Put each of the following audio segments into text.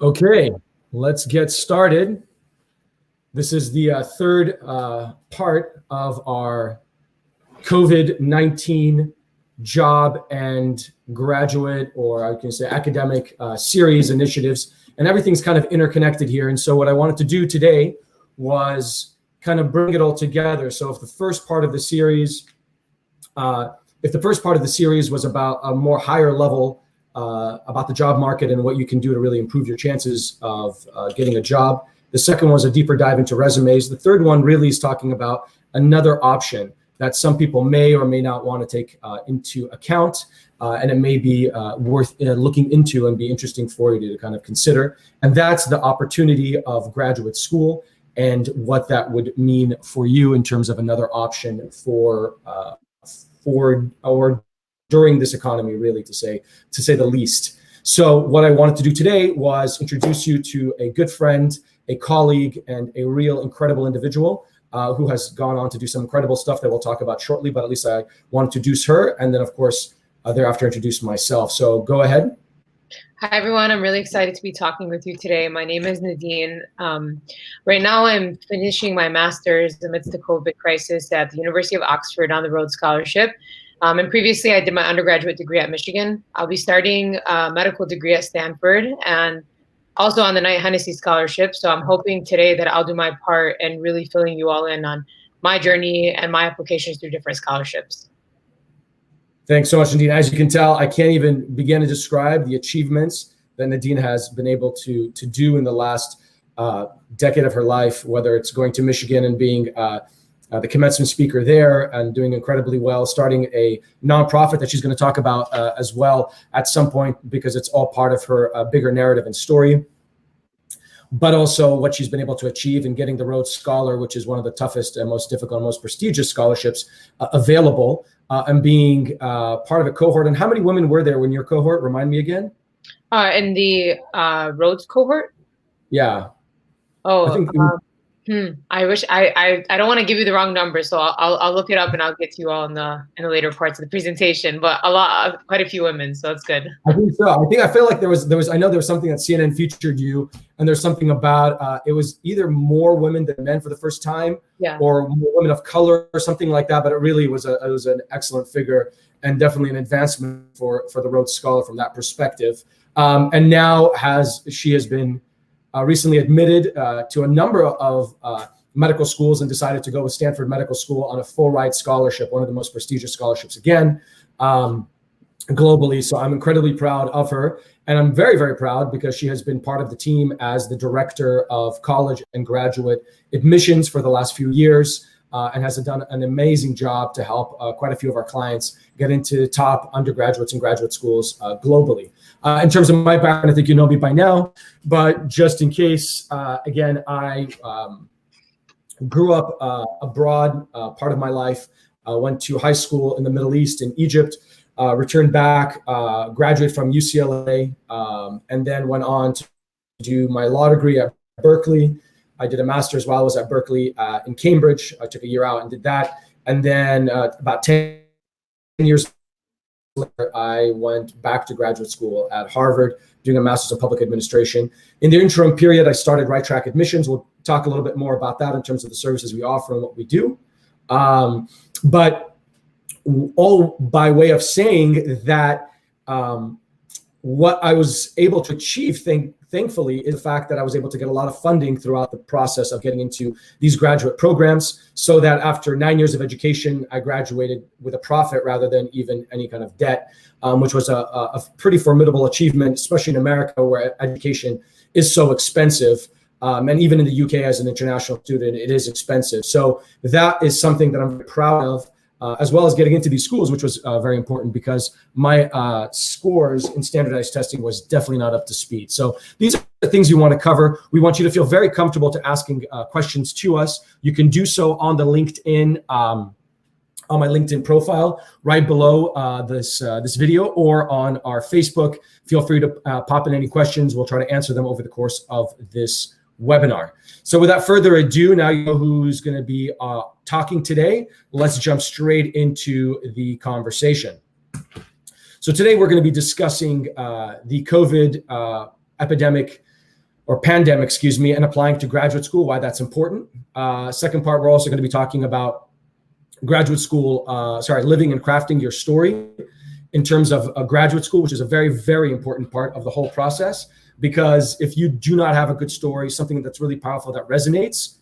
Okay, let's get started. This is the third part of our COVID-19 job and graduate, or I can say academic series initiatives, and everything's kind of interconnected here. And so what I wanted to do today was kind of bring it all together. So if the first part of the series, was about a more higher level about the job market and what you can do to really improve your chances of getting a job. The second was a deeper dive into resumes. The third one really is talking about another option that some people may or may not want to take into account, and it may be worth looking into and be interesting for you to kind of consider. And that's the opportunity of graduate school and what that would mean for you in terms of another option for or during this economy, really, to say the least. So what I wanted to do today was introduce you to a good friend, a colleague, and a real incredible individual who has gone on to do some incredible stuff that we'll talk about shortly, but at least I want to introduce her, and then of course thereafter introduce myself. So go ahead. Hi everyone, I'm really excited to be talking with you today. My name is Nadine. Right now I'm finishing my master's amidst the COVID crisis at the University of Oxford on the Rhodes Scholarship. And previously I did my undergraduate degree at Michigan. I'll be starting a medical degree at Stanford and also on the Knight Hennessy Scholarship. So I'm hoping today that I'll do my part and really filling you all in on my journey and my applications through different scholarships. Thanks so much, Nadine. As you can tell, I can't even begin to describe the achievements that Nadine has been able to do in the last decade of her life, whether it's going to Michigan and being the commencement speaker there and doing incredibly well, starting a nonprofit that she's going to talk about as well at some point, because it's all part of her bigger narrative and story. But also what she's been able to achieve in getting the Rhodes Scholar, which is one of the toughest and most difficult and most prestigious scholarships available, and being part of a cohort. And how many women were there in your cohort? Remind me again. In the Rhodes cohort? Yeah. Oh, I think I wish I don't want to give you the wrong number, so I'll look it up and I'll get to you all in the later parts of the presentation. But quite a few women, so that's good. I think so. I feel like there was I know there was something that CNN featured you, and there's something about it was either more women than men for the first time, Yeah. or more women of color or something like that. But it really was an excellent figure and definitely an advancement for the Rhodes Scholar from that perspective. And now she has been recently admitted to a number of medical schools and decided to go with Stanford Medical School on a full ride scholarship, one of the most prestigious scholarships again. Globally. So I'm incredibly proud of her. And I'm very, very proud because she has been part of the team as the director of college and graduate admissions for the last few years, and has done an amazing job to help quite a few of our clients get into top undergraduates and graduate schools globally. In terms of my background, I think you know me by now, but just in case, again, I grew up abroad part of my life, went to high school in the Middle East in Egypt, returned back, graduated from UCLA, and then went on to do my law degree at Berkeley. I did a master's while I was at Berkeley in Cambridge. I took a year out and did that. And then about 10 years later, I went back to graduate school at Harvard, doing a master's in public administration. In the interim period, I started Right Track Admissions. We'll talk a little bit more about that in terms of the services we offer and what we do. But all by way of saying that what I was able to achieve, thankfully, is the fact that I was able to get a lot of funding throughout the process of getting into these graduate programs, so that after 9 years of education, I graduated with a profit rather than even any kind of debt, which was a pretty formidable achievement, especially in America where education is so expensive. And even in the UK as an international student, it is expensive. So that is something that I'm very proud of. As well as getting into these schools, which was very important because my scores in standardized testing was definitely not up to speed. So these are the things you want to cover. We want you to feel very comfortable to asking questions to us. You can do so on the LinkedIn, on my LinkedIn profile, right below this video, or on our Facebook. Feel free to pop in any questions. We'll try to answer them over the course of this webinar. So without further ado, now you know who's going to be talking today. Let's jump straight into the conversation. So today we're going to be discussing the COVID epidemic or pandemic, excuse me, and applying to graduate school, why that's important. Second part, we're also going to be talking about graduate school, living and crafting your story in terms of a graduate school, which is a very, very important part of the whole process. Because if you do not have a good story, something that's really powerful that resonates,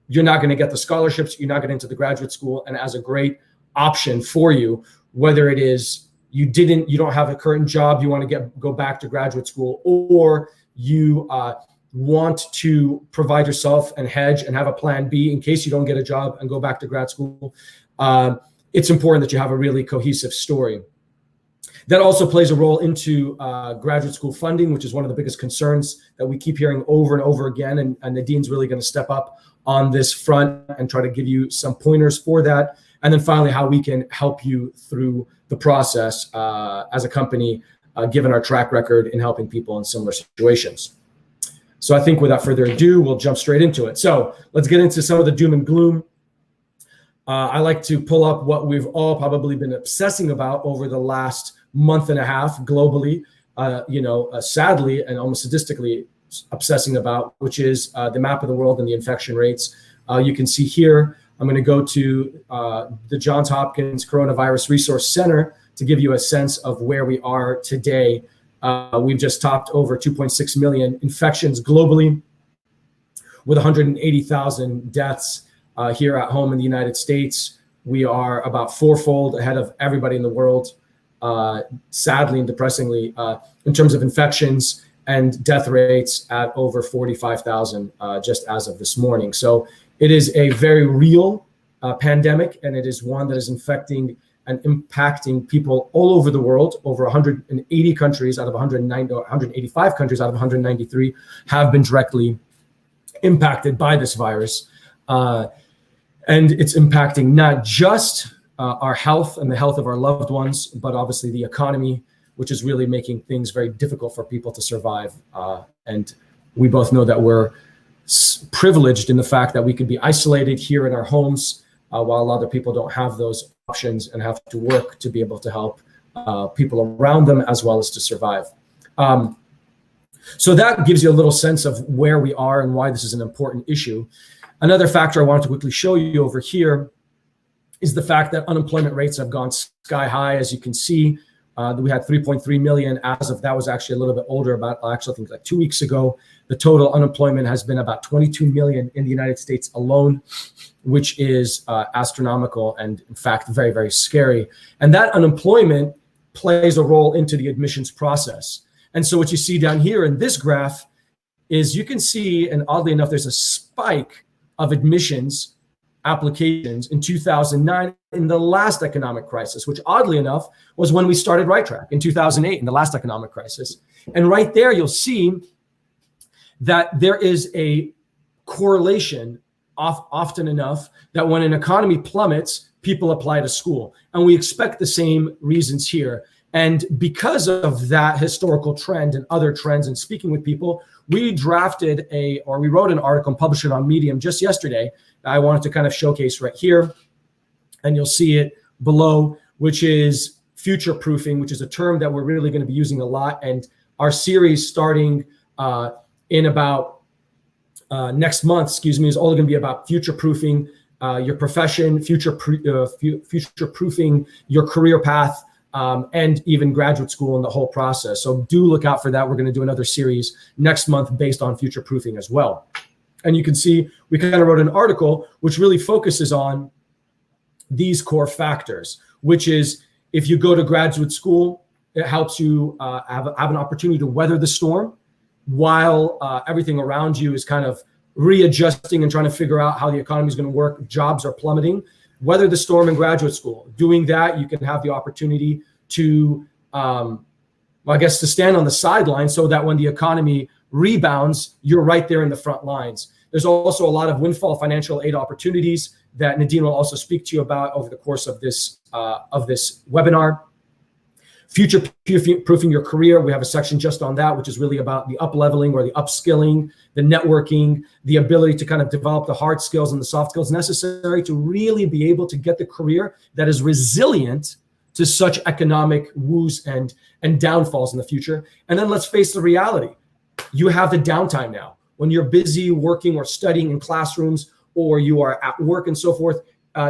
you're not going to get the scholarships, you're not going into the graduate school. And as a great option for you, whether it is you don't have a current job, you want to go back to graduate school, or you want to provide yourself and hedge and have a plan B in case you don't get a job and go back to grad school, it's important that you have a really cohesive story. That also plays a role into graduate school funding, which is one of the biggest concerns that we keep hearing over and over again. And Nadine's really going to step up on this front and try to give you some pointers for that. And then finally, how we can help you through the process as a company, given our track record in helping people in similar situations. So I think without further ado, we'll jump straight into it. So let's get into some of the doom and gloom. I like to pull up what we've all probably been obsessing about over the last month and a half globally, sadly and almost sadistically obsessing about, which is the map of the world and the infection rates. You can see here, I'm going to go to the Johns Hopkins Coronavirus Resource Center to give you a sense of where we are today. We've just topped over 2.6 million infections globally, with 180,000 deaths here at home in the United States. We are about fourfold ahead of everybody in the world. Sadly and depressingly, in terms of infections and death rates at over 45,000 just as of this morning. So it is a very real pandemic, and it is one that is infecting and impacting people all over the world. Over 180 countries out of 185 countries out of 193 have been directly impacted by this virus. And it's impacting not just our health and the health of our loved ones, but obviously the economy, which is really making things very difficult for people to survive. And we both know that we're privileged in the fact that we could be isolated here in our homes while other people don't have those options and have to work to be able to help people around them as well as to survive. So that gives you a little sense of where we are and why this is an important issue. Another factor I wanted to quickly show you over here is the fact that unemployment rates have gone sky high. As you can see, we had 3.3 million as of, that was actually a little bit older, about actually I think like 2 weeks ago. The total unemployment has been about 22 million in the United States alone, which is astronomical and in fact very, very scary. And that unemployment plays a role into the admissions process. And so what you see down here in this graph is you can see, and oddly enough, there's a spike of admissions applications in 2009 in the last economic crisis, which oddly enough was when we started Right Track in 2008 in the last economic crisis. And right there, you'll see that there is a correlation often enough that when an economy plummets, people apply to school. And we expect the same reasons here. And because of that historical trend and other trends and speaking with people, we wrote an article and published it on Medium just yesterday. I wanted to kind of showcase right here, and you'll see it below, which is future proofing, which is a term that we're really going to be using a lot. And our series starting in about next month, is all going to be about future proofing your profession, future proofing your career path, and even graduate school and the whole process. So do look out for that. We're going to do another series next month based on future proofing as well. And you can see we kind of wrote an article which really focuses on these core factors, which is if you go to graduate school, it helps you have an opportunity to weather the storm while everything around you is kind of readjusting and trying to figure out how the economy is going to work. Jobs are plummeting. Weather the storm in graduate school. Doing that, you can have the opportunity to, to stand on the sidelines so that when the economy rebounds, you're right there in the front lines. There's also a lot of windfall financial aid opportunities that Nadine will also speak to you about over the course of this webinar. Future proofing your career. We have a section just on that, which is really about the up-leveling or the upskilling, the networking, the ability to kind of develop the hard skills and the soft skills necessary to really be able to get the career that is resilient to such economic woes and downfalls in the future. And then let's face the reality. You have the downtime now. When you're busy working or studying in classrooms or you are at work and so forth,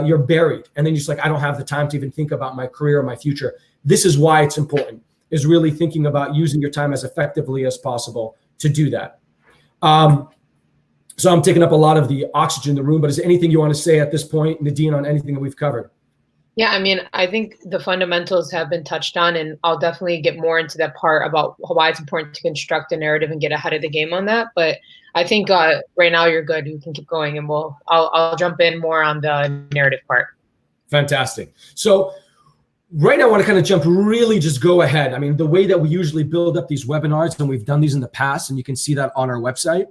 you're buried. And then you're just like, I don't have the time to even think about my career or my future. This is why it's important, is really thinking about using your time as effectively as possible to do that. So I'm taking up a lot of the oxygen in the room, but is there anything you want to say at this point, Nadine, on anything that we've covered? Yeah, I mean, I think the fundamentals have been touched on, and I'll definitely get more into that part about why it's important to construct a narrative and get ahead of the game on that. But I think right now you're good. You can keep going, and I'll jump in more on the narrative part. Fantastic. So right now I want to kind of really just go ahead. I mean, the way that we usually build up these webinars, and we've done these in the past, and you can see that on our website,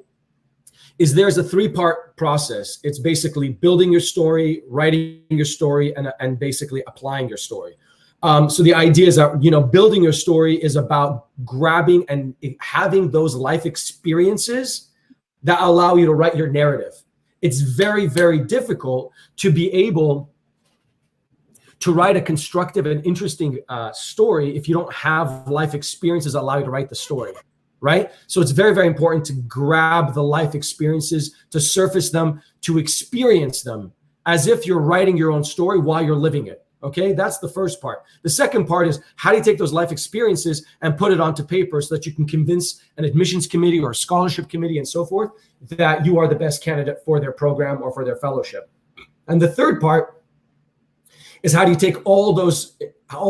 is there's a 3-part process. It's basically building your story, writing your story, and basically applying your story. So the idea is that, building your story is about grabbing and having those life experiences that allow you to write your narrative. It's very, very difficult to be able to write a constructive and interesting story if you don't have life experiences that allow you to write the story. Right? So it's very, very important to grab the life experiences, to surface them, to experience them as if you're writing your own story while you're living it. Okay, that's the first part. The second part is how do you take those life experiences and put it onto paper so that you can convince an admissions committee or a scholarship committee and so forth that you are the best candidate for their program or for their fellowship. And the third part is how do you take all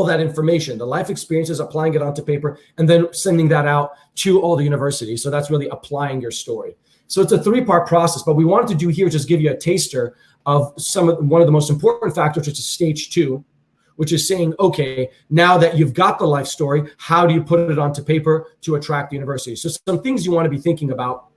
that information, the life experiences, applying it onto paper, and then sending that out to all the universities. So that's really applying your story. So it's a 3-part process, but we wanted to do here just give you a taster of one of the most important factors, which is stage 2, which is saying, okay, now that you've got the life story, how do you put it onto paper to attract the university? So some things you want to be thinking about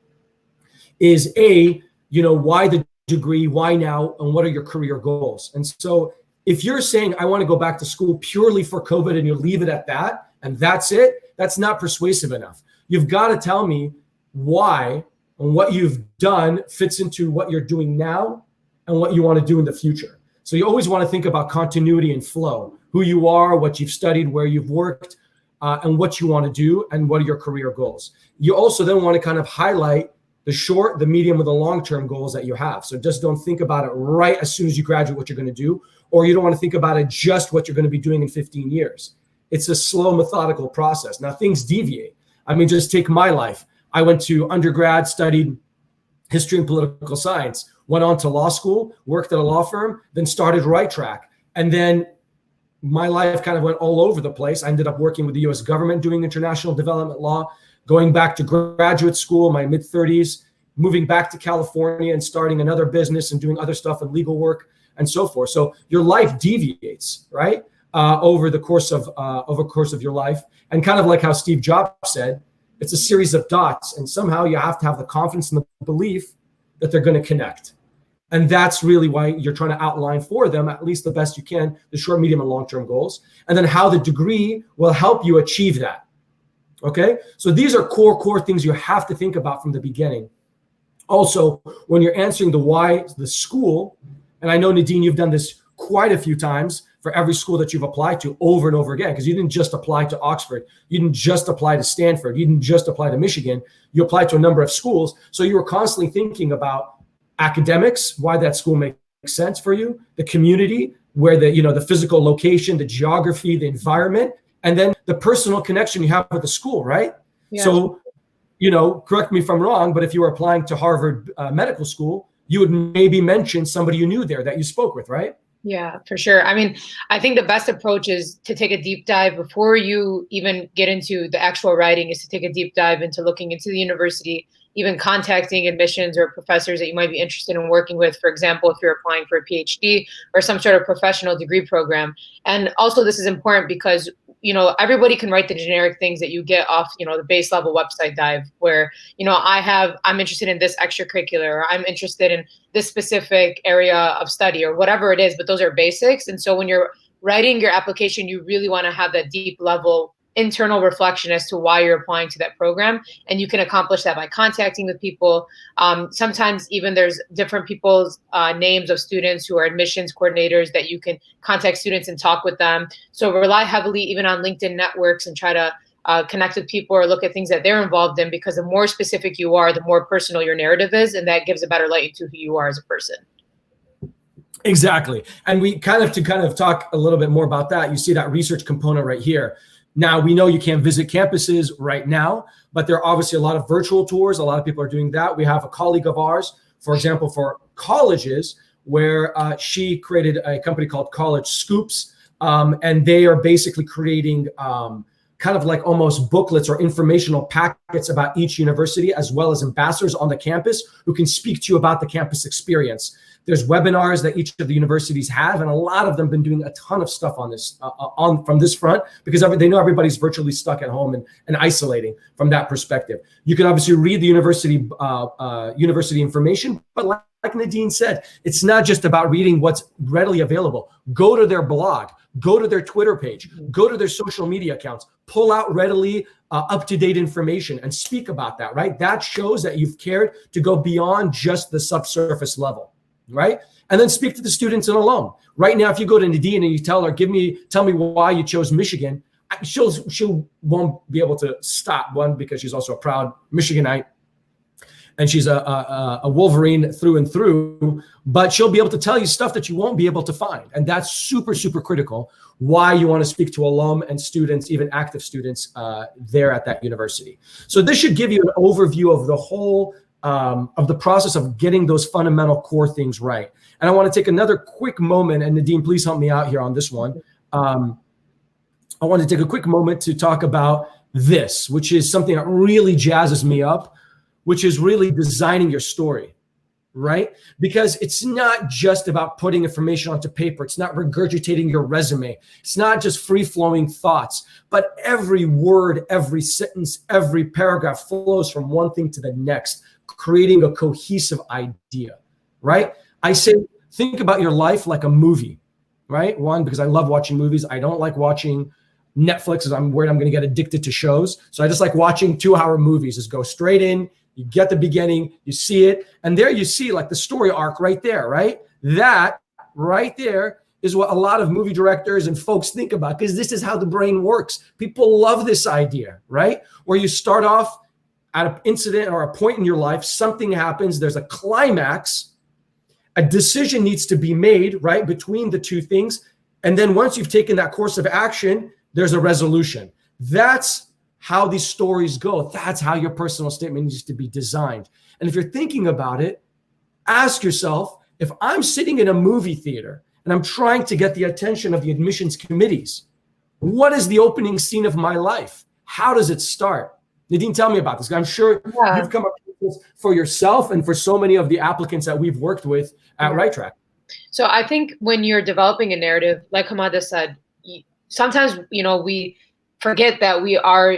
is why the degree, why now, and what are your career goals? And so if you're saying, I want to go back to school purely for COVID and you leave it at that, and that's it, that's not persuasive enough. You've got to tell me why and what you've done fits into what you're doing now and what you want to do in the future. So you always want to think about continuity and flow, who you are, what you've studied, where you've worked, and what you want to do, and what are your career goals. You also then want to kind of highlight the short, the medium, or the long-term goals that you have. So just don't think about it right as soon as you graduate what you're going to do, or you don't want to think about it just what you're going to be doing in 15 years. It's a slow, methodical process. Now, things deviate. I mean, just take my life. I went to undergrad, studied history and political science, went on to law school, worked at a law firm, then started Right Track. And then my life kind of went all over the place. I ended up working with the US government doing international development law, going back to graduate school in my mid-30s, moving back to California and starting another business and doing other stuff and legal work and so forth. So your life deviates, right, over the course of your life. And kind of like how Steve Jobs said, it's a series of dots, and somehow you have to have the confidence and the belief that they're going to connect. And that's really why you're trying to outline for them, at least the best you can, the short, medium, and long-term goals, and then how the degree will help you achieve that. Okay? So these are core things you have to think about from the beginning. Also, when you're answering the why, the school, and I know, Nadine, you've done this quite a few times for every school that you've applied to over and over again, because you didn't just apply to Oxford. You didn't just apply to Stanford. You didn't just apply to Michigan. You applied to a number of schools. So you were constantly thinking about academics, why that school makes sense for you, the community, where the physical location, the geography, the environment, and then the personal connection you have with the school, right? Yeah. So, correct me if I'm wrong, but if you were applying to Harvard Medical School, you would maybe mention somebody you knew there that you spoke with, right? Yeah, for sure. I mean, I think the best approach is to take a deep dive before you even get into the actual writing, is to take a deep dive into looking into the university, even contacting admissions or professors that you might be interested in working with. For example, if you're applying for a PhD or some sort of professional degree program. And also this is important because, everybody can write the generic things that you get off, the base level website dive where, I'm interested in this extracurricular, or I'm interested in this specific area of study or whatever it is, but those are basics. And so when you're writing your application, you really want to have that deep level internal reflection as to why you're applying to that program. And you can accomplish that by contacting the people. Sometimes even there's different people's names of students who are admissions coordinators that you can contact students and talk with them. So rely heavily even on LinkedIn networks and try to connect with people or look at things that they're involved in, because the more specific you are, the more personal your narrative is, and that gives a better light into who you are as a person. Exactly. And we kind of talk a little bit more about that. You see that research component right here. Now, we know you can't visit campuses right now, but there are obviously a lot of virtual tours. A lot of people are doing that. We have a colleague of ours, for example, for colleges, where she created a company called College Scoops, and they are basically creating kind of like almost booklets or informational packets about each university, as well as ambassadors on the campus who can speak to you about the campus experience. There's webinars that each of the universities have, and a lot of them have been doing a ton of stuff on this, from this front, because they know everybody's virtually stuck at home and isolating from that perspective. You can obviously read the university information, but like Nadine said, it's not just about reading what's readily available. Go to their blog, go to their Twitter page, go to their social media accounts, pull out readily up-to-date information and speak about that, right? That shows that you've cared to go beyond just the subsurface level. Right? And then speak to the students and alum. Right now, if you go to Nadine and you tell her, tell me why you chose Michigan, she won't be able to stop. One, because she's also a proud Michiganite, and she's a Wolverine through and through, but she'll be able to tell you stuff that you won't be able to find. And that's super, super critical, why you want to speak to alum and students, even active students there at that university. So this should give you an overview of the whole of the process of getting those fundamental core things right. And I want to take another quick moment, and Nadine, please help me out here on this one. I want to take a quick moment to talk about this, which is something that really jazzes me up, which is really designing your story, right? Because it's not just about putting information onto paper. It's not regurgitating your resume. It's not just free-flowing thoughts, but every word, every sentence, every paragraph flows from one thing to the next, creating a cohesive idea, right? I say, think about your life like a movie, right? One, because I love watching movies. I don't like watching Netflix, as I'm worried I'm going to get addicted to shows. So I just like watching 2-hour movies. Just go straight in, You get the beginning, you see it, and there you see like the story arc right there, right? That right there is what a lot of movie directors and folks think about, because this is how the brain works. People love this idea, right? Where you start off at an incident or a point in your life, something happens, there's a climax, a decision needs to be made, right, between the two things. And then once you've taken that course of action, there's a resolution. That's how these stories go. That's how your personal statement needs to be designed. And if you're thinking about it, ask yourself, if I'm sitting in a movie theater and I'm trying to get the attention of the admissions committees, what is the opening scene of my life? How does it start? Nadine, tell me about this. I'm sure you've come up with this for yourself and for so many of the applicants that we've worked with at Right Track. So I think when you're developing a narrative, like Hamada said, sometimes, we forget that we are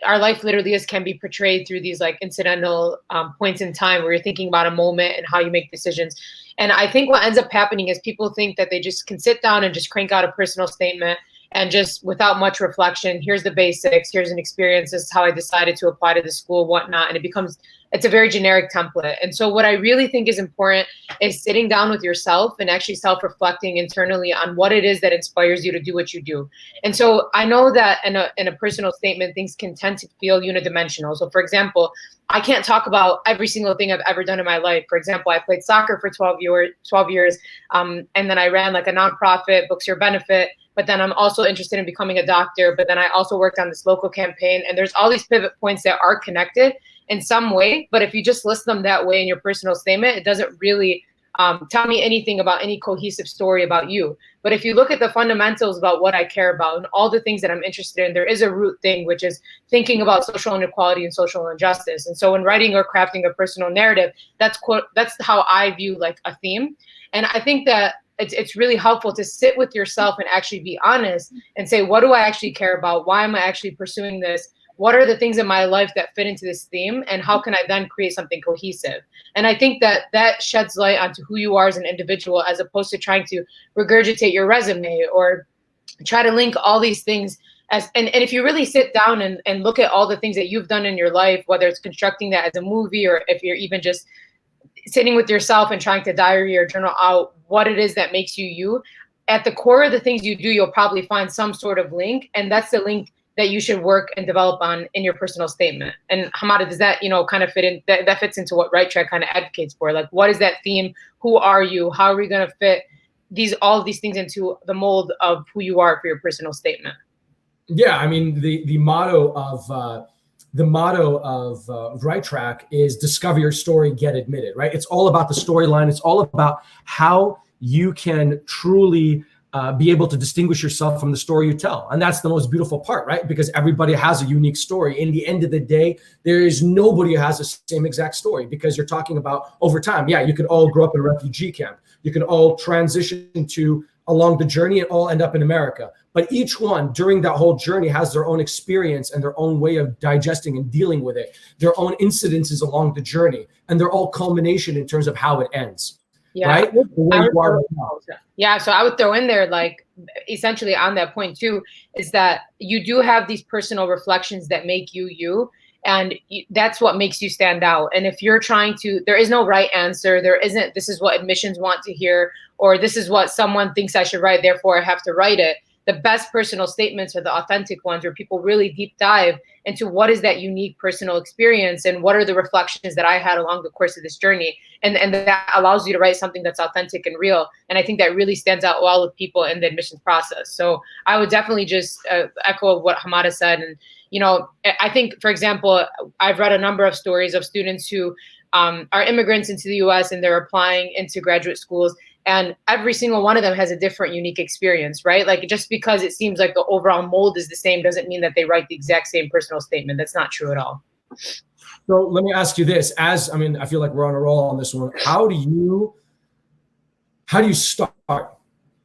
our life literally can be portrayed through these like incidental points in time where you're thinking about a moment and how you make decisions. And I think what ends up happening is people think that they just can sit down and just crank out a personal statement and just without much reflection, here's the basics, here's an experience, this is how I decided to apply to the school, whatnot. And it's a very generic template. And so what I really think is important is sitting down with yourself and actually self-reflecting internally on what it is that inspires you to do what you do. And so I know that in a personal statement, things can tend to feel unidimensional. So for example, I can't talk about every single thing I've ever done in my life. For example, I played soccer for 12 years, and then I ran like a nonprofit, Books Your Benefit. But then I'm also interested in becoming a doctor. But then I also worked on this local campaign. And there's all these pivot points that are connected in some way. But if you just list them that way in your personal statement, it doesn't really tell me anything about any cohesive story about you. But if you look at the fundamentals about what I care about and all the things that I'm interested in, there is a root thing, which is thinking about social inequality and social injustice. And so when writing or crafting a personal narrative, that's how I view like a theme. And I think that it's really helpful to sit with yourself and actually be honest and say, what do I actually care about? Why am I actually pursuing this? What are the things in my life that fit into this theme? And how can I then create something cohesive? And I think that sheds light onto who you are as an individual, as opposed to trying to regurgitate your resume or try to link all these things. And if you really sit down and look at all the things that you've done in your life, whether it's constructing that as a movie or if you're even just sitting with yourself and trying to diary or journal out what it is that makes you you, at the core of the things you do, you'll probably find some sort of link. And that's the link that you should work and develop on in your personal statement. And Hamada, does that, kind of fit in, that fits into what Right Track kind of advocates for? Like, what is that theme? Who are you? How are we going to fit all of these things into the mold of who you are for your personal statement? Yeah, I mean, the motto of Right Track is discover your story, get admitted, right? It's all about the storyline. It's all about how you can truly be able to distinguish yourself from the story you tell. And that's the most beautiful part, right? Because everybody has a unique story. In the end of the day, there is nobody who has the same exact story, because you're talking about over time. Yeah, you could all grow up in a refugee camp. You could all transition along the journey and all end up in America. But each one during that whole journey has their own experience and their own way of digesting and dealing with it, their own incidences along the journey, and they're all culmination in terms of how it ends. Yeah. Right? Yeah. So I would throw in there, like, essentially on that point too, is that you do have these personal reflections that make you you. And that's what makes you stand out. And if you're there is no right answer. There isn't, this is what admissions want to hear, or this is what someone thinks I should write, therefore I have to write it. The best personal statements are the authentic ones, where people really deep dive into what is that unique personal experience and what are the reflections that I had along the course of this journey. And that allows you to write something that's authentic and real. And I think that really stands out well with people in the admissions process. So I would definitely just echo what Hamada said. And, I think, for example, I've read a number of stories of students who are immigrants into the US and they're applying into graduate schools. And every single one of them has a different, unique experience, right? Like, just because it seems like the overall mold is the same doesn't mean that they write the exact same personal statement. That's not true at all. So let me ask you this: I feel like we're on a roll on this one. How do you start,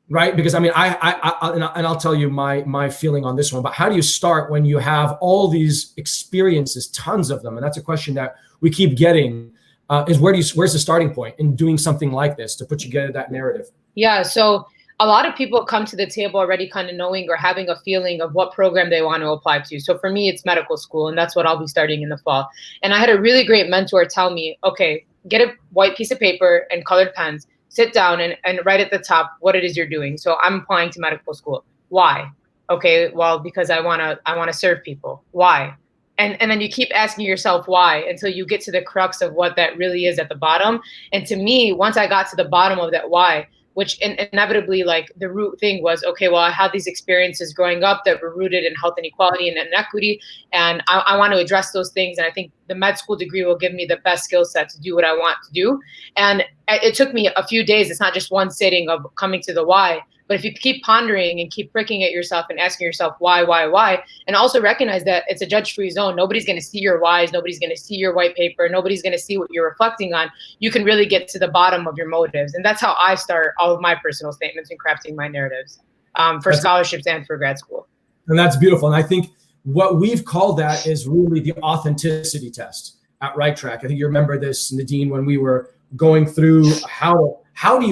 right? Because I'll tell you my feeling on this one. But how do you start when you have all these experiences, tons of them? And that's a question that we keep getting. Where's the starting point in doing something like this to put together that narrative? Yeah. So a lot of people come to the table already kind of knowing or having a feeling of what program they want to apply to. So for me, it's medical school, and that's what I'll be starting in the fall. And I had a really great mentor tell me, okay, get a white piece of paper and colored pens, sit down and write at the top what it is you're doing. So I'm applying to medical school. Why? Okay, well, because I wanna serve people. Why? And then you keep asking yourself why until you get to the crux of what that really is at the bottom. And to me, once I got to the bottom of that why, which inevitably, like, the root thing was, okay, well, I had these experiences growing up that were rooted in health inequality and inequity, and I want to address those things. And I think the med school degree will give me the best skill set to do what I want to do. And it took me a few days. It's not just one sitting of coming to the why. But if you keep pondering and keep pricking at yourself and asking yourself why, and also recognize that it's a judge-free zone. Nobody's going to see your whys. Nobody's going to see your white paper. Nobody's going to see what you're reflecting on. You can really get to the bottom of your motives. And that's how I start all of my personal statements and crafting my narratives for scholarships and for grad school. And that's beautiful. And I think what we've called that is really the authenticity test at Right Track. I think you remember this, Nadine, when we were going through how do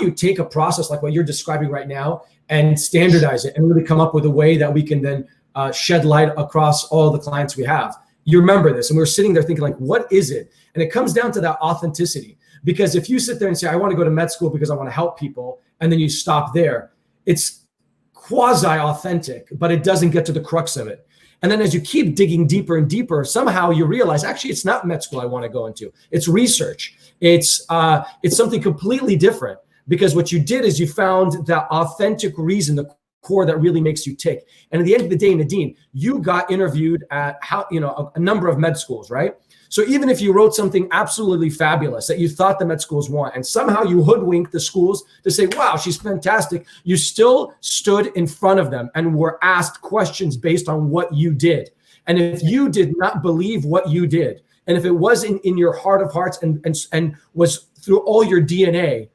you take a process like what you're describing right now and standardize it and really come up with a way that we can then shed light across all the clients we have. You remember this, and we were sitting there thinking, like, what is it? And it comes down to that authenticity. Because if you sit there and say, I want to go to med school because I want to help people, and then you stop there, it's quasi-authentic, but it doesn't get to the crux of it. And then as you keep digging deeper and deeper, somehow you realize, actually, it's not med school I want to go into. It's research. It's something completely different, because what you did is you found that authentic reason, the core that really makes you tick. And at the end of the day, Nadine, you got interviewed at a number of med schools, right? So even if you wrote something absolutely fabulous that you thought the med schools want, and somehow you hoodwinked the schools to say, wow, she's fantastic, you still stood in front of them and were asked questions based on what you did. And if you did not believe what you did, and if it wasn't in your heart of hearts and was through all your DNA,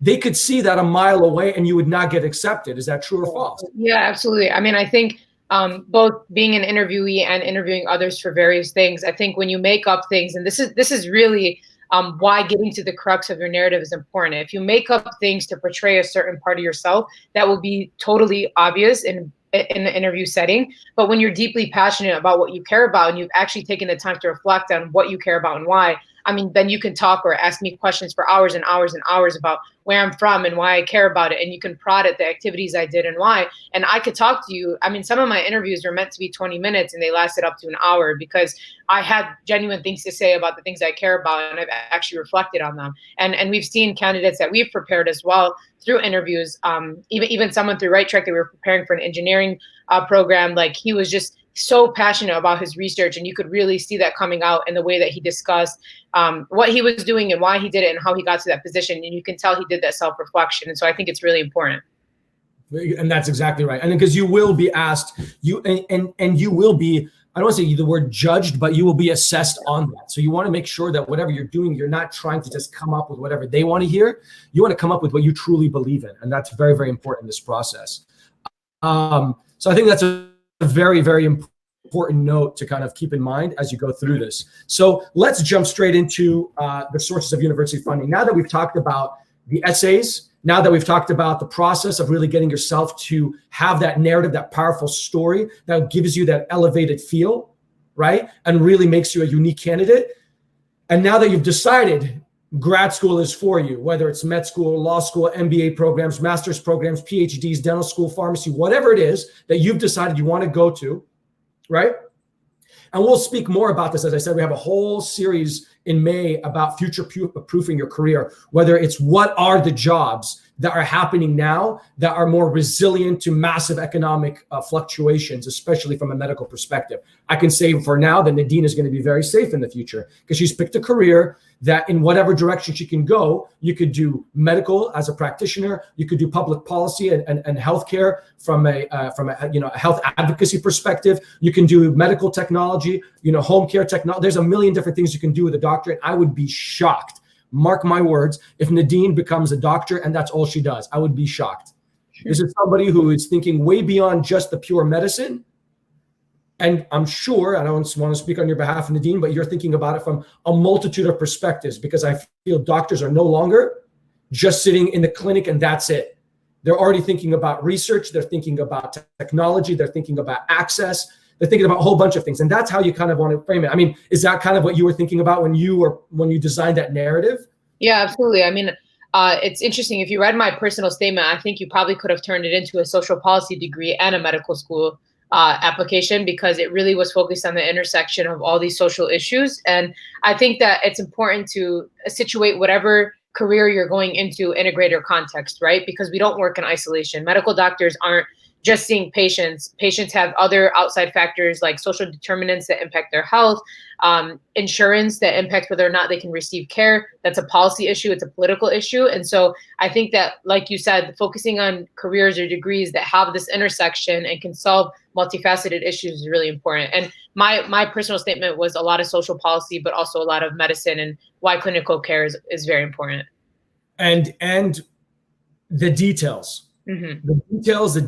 they could see that a mile away and you would not get accepted. Is that true or false? Yeah, absolutely. I mean, I think both being an interviewee and interviewing others for various things, I think when you make up things, and this is really why getting to the crux of your narrative is important. If you make up things to portray a certain part of yourself, that will be totally obvious in the interview setting. But when you're deeply passionate about what you care about and you've actually taken the time to reflect on what you care about and why, I mean, then you can talk or ask me questions for hours and hours and hours about where I'm from and why I care about it. And you can prod at the activities I did and why. And I could talk to you. I mean, some of my interviews were meant to be 20 minutes and they lasted up to an hour because I had genuine things to say about the things I care about. And I've actually reflected on them. And we've seen candidates that we've prepared as well through interviews, even someone through Right Track that we were preparing for an engineering program. Like, he was just so passionate about his research, and you could really see that coming out in the way that he discussed what he was doing and why he did it and how he got to that position. And you can tell he did that self-reflection. And so I think it's really important. And that's exactly right. And because you will be asked, you will be, I don't want to say the word judged, but you will be assessed on that. So you want to make sure that whatever you're doing, you're not trying to just come up with whatever they want to hear. You want to come up with what you truly believe in. And that's very, very important in this process. So I think that's a very, very important note to kind of keep in mind as you go through this. So let's jump straight into the sources of university funding. Now that we've talked about the essays, now that we've talked about the process of really getting yourself to have that narrative, that powerful story that gives you that elevated feel, right? And really makes you a unique candidate. And now that you've decided grad school is for you, whether it's med school, law school, MBA programs, master's programs, PhDs, dental school, pharmacy, whatever it is that you've decided you want to go to, right? And we'll speak more about this. As I said, we have a whole series in May about future-proofing your career, whether it's what are the jobs that are happening now that are more resilient to massive economic fluctuations, especially from a medical perspective. I can say for now that Nadine is going to be very safe in the future because she's picked a career that in whatever direction she can go, you could do medical as a practitioner, you could do public policy and healthcare from a health advocacy perspective, you can do medical technology, home care technology. There's a million different things you can do with a doctorate. I would be shocked, mark my words, if Nadine becomes a doctor and that's all she does. I would be shocked. Sure. This is somebody who is thinking way beyond just the pure medicine. And I'm sure, I don't want to speak on your behalf, Nadine, but you're thinking about it from a multitude of perspectives, because I feel doctors are no longer just sitting in the clinic and that's it. They're already thinking about research. They're thinking about technology. They're thinking about access. They're thinking about a whole bunch of things. And that's how you kind of want to frame it. I mean, is that kind of what you were thinking about when you designed that narrative? Yeah, absolutely. I mean, it's interesting. If you read my personal statement, I think you probably could have turned it into a social policy degree and a medical school application, because it really was focused on the intersection of all these social issues. And I think that it's important to situate whatever career you're going into in a greater context, right? Because we don't work in isolation. Medical doctors aren't just seeing patients. Patients have other outside factors like social determinants that impact their health, insurance that impacts whether or not they can receive care. That's a policy issue. It's a political issue. And so I think that, like you said, focusing on careers or degrees that have this intersection and can solve multifaceted issues is really important. And my personal statement was a lot of social policy, but also a lot of medicine, and why clinical care is very important. And the details. Mm-hmm. The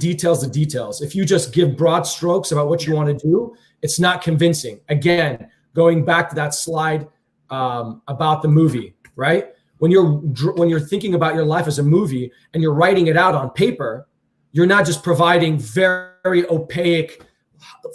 details. If you just give broad strokes about what you want to do, it's not convincing. Again, going back to that slide about the movie, right? When you're thinking about your life as a movie and you're writing it out on paper, you're not just providing very opaque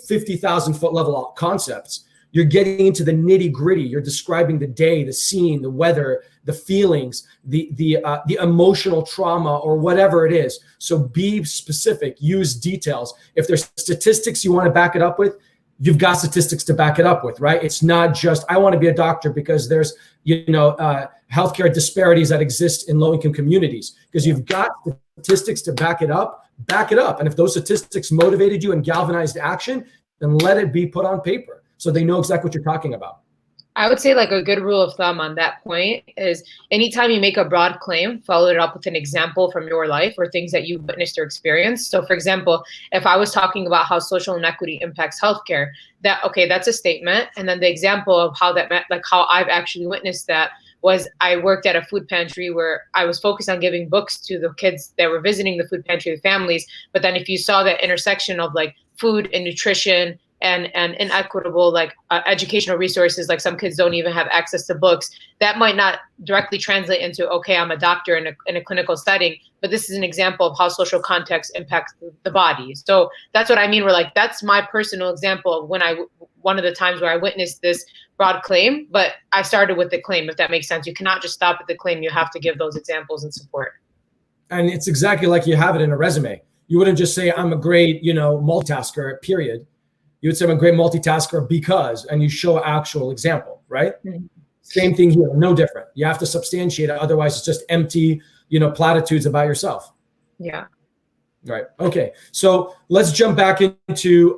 50,000 foot level concepts. You're getting into the nitty gritty. You're describing the day, the scene, the weather, the feelings, the emotional trauma, or whatever it is. So be specific, use details. If there's statistics you want to back it up with, you've got statistics to back it up with, right? It's not just, I want to be a doctor because there's, healthcare disparities that exist in low-income communities, because you've got statistics to back it up. And if those statistics motivated you and galvanized action, then let it be put on paper so they know exactly what you're talking about. I would say, like, a good rule of thumb on that point is anytime you make a broad claim, follow it up with an example from your life or things that you've witnessed or experienced. So, for example, if I was talking about how social inequity impacts healthcare, that's a statement. And then the example of how how I've actually witnessed that was I worked at a food pantry where I was focused on giving books to the kids that were visiting the food pantry, the families. But then if you saw that intersection of like food and nutrition and inequitable educational resources, like some kids don't even have access to books, that might not directly translate into, okay, I'm a doctor in a clinical setting, but this is an example of how social context impacts the body. So that's what I mean. That's my personal example of one of the times where I witnessed this broad claim, but I started with the claim, if that makes sense. You cannot just stop at the claim. You have to give those examples and support. And it's exactly like you have it in a resume. You wouldn't just say, I'm a great, multitasker, period. You would say, I'm a great multitasker because, and you show actual example, right? Mm-hmm. Same thing here, no different. You have to substantiate it. Otherwise, it's just empty, platitudes about yourself. Yeah. Right. Okay. So let's jump back into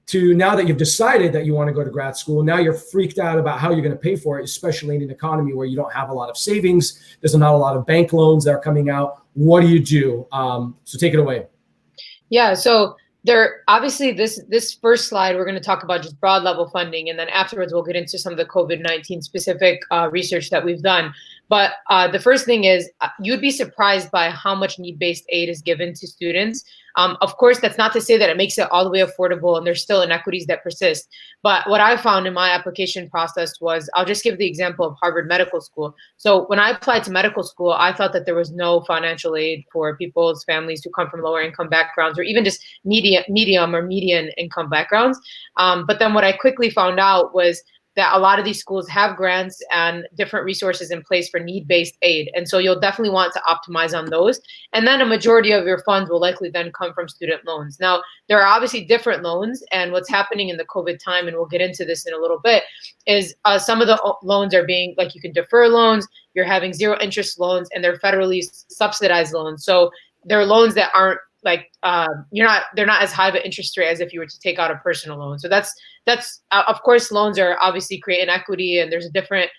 to now that you've decided that you want to go to grad school. Now you're freaked out about how you're going to pay for it, especially in an economy where you don't have a lot of savings. There's not a lot of bank loans that are coming out. What do you do? So take it away. Yeah. So obviously this first slide, we're going to talk about just broad level funding. And then afterwards, we'll get into some of the COVID-19 specific research that we've done. But the first thing is you'd be surprised by how much need-based aid is given to students. Of course, that's not to say that it makes it all the way affordable and there's still inequities that persist. But what I found in my application process was, I'll just give the example of Harvard Medical School. So when I applied to medical school, I thought that there was no financial aid for people's families who come from lower income backgrounds, or even just medium or median income backgrounds. But then what I quickly found out was that a lot of these schools have grants and different resources in place for need-based aid. And so you'll definitely want to optimize on those. And then a majority of your funds will likely then come from student loans. Now, there are obviously different loans, and what's happening in the COVID time, and we'll get into this in a little bit, is some of the loans are being, you can defer loans, you're having zero interest loans, and they're federally subsidized loans. So they're loans that aren't they're not as high of an interest rate as if you were to take out a personal loan. So that's of course, loans are obviously create inequity, and there's a different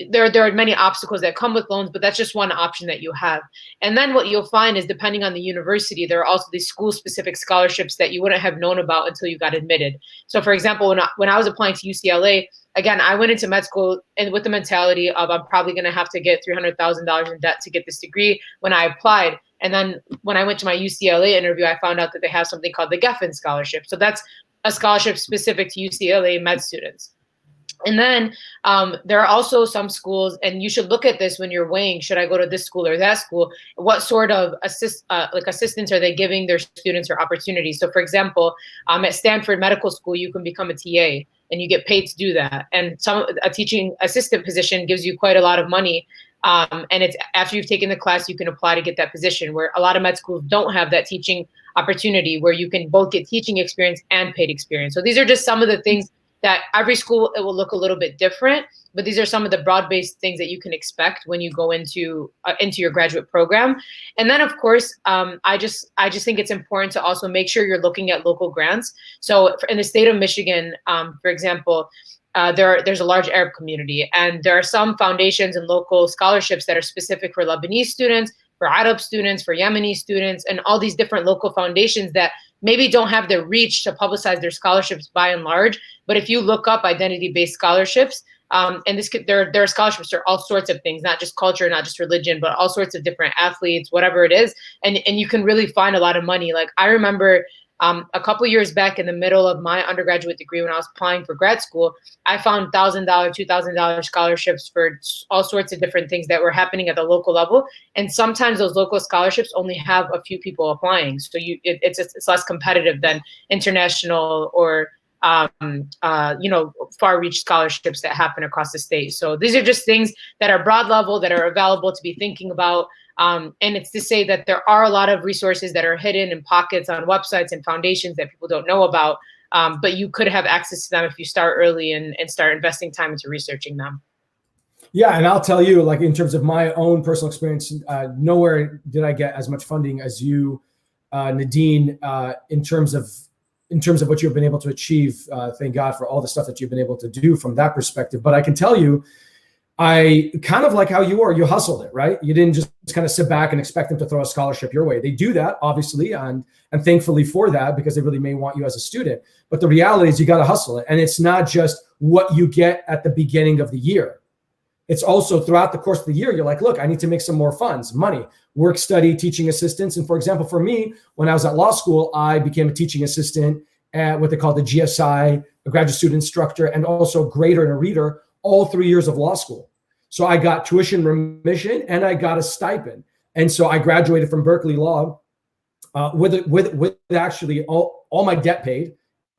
there are many obstacles that come with loans, but that's just one option that you have. And then what you'll find is, depending on the university, there are also these school specific scholarships that you wouldn't have known about until you got admitted. So for example, when I was applying to UCLA, again, I went into med school and with the mentality of, I'm probably going to have to get $300,000 in debt to get this degree when I applied. And then when I went to my UCLA interview, I found out that they have something called the Geffen Scholarship. So that's a scholarship specific to UCLA med students. And then there are also some schools, and you should look at this when you're weighing, should I go to this school or that school? What sort of assistance are they giving their students or opportunities? So for example, at Stanford Medical School, you can become a TA and you get paid to do that. And a teaching assistant position gives you quite a lot of money. And it's after you've taken the class, you can apply to get that position, where a lot of med schools don't have that teaching opportunity where you can both get teaching experience and paid experience. So these are just some of the things that every school, it will look a little bit different, but these are some of the broad-based things that you can expect when you go into your graduate program. And then, of course, I just think it's important to also make sure you're looking at local grants. So in the state of Michigan, for example, there's a large Arab community, and there are some foundations and local scholarships that are specific for Lebanese students, for Arab students, for Yemeni students, and all these different local foundations that maybe don't have the reach to publicize their scholarships by and large. But if you look up identity-based scholarships, and there are scholarships for all sorts of things, not just culture, not just religion, but all sorts of different athletes, whatever it is, and you can really find a lot of money. Like I remember a couple years back in the middle of my undergraduate degree, when I was applying for grad school, I found $1,000, $2,000 scholarships for all sorts of different things that were happening at the local level. And sometimes those local scholarships only have a few people applying. So it's less competitive than international or far reach scholarships that happen across the state. So these are just things that are broad level, that are available to be thinking about. And it's to say that there are a lot of resources that are hidden in pockets on websites and foundations that people don't know about, but you could have access to them if you start early and start investing time into researching them. Yeah, and I'll tell you, like in terms of my own personal experience, nowhere did I get as much funding as you, Nadine, in terms of what you've been able to achieve. Thank God for all the stuff that you've been able to do from that perspective. But I can tell you, I kind of like how you are. You hustled it, right? You didn't just kind of sit back and expect them to throw a scholarship your way. They do that, obviously, and thankfully for that, because they really may want you as a student. But the reality is you got to hustle it. And it's not just what you get at the beginning of the year. It's also throughout the course of the year, you're like, look, I need to make some more funds, money, work, study, teaching assistants. And for example, for me, when I was at law school, I became a teaching assistant at what they call the GSI, a graduate student instructor, and also a grader and a reader, all 3 years of law school. So I got tuition remission and I got a stipend. And so I graduated from Berkeley Law with actually all my debt paid,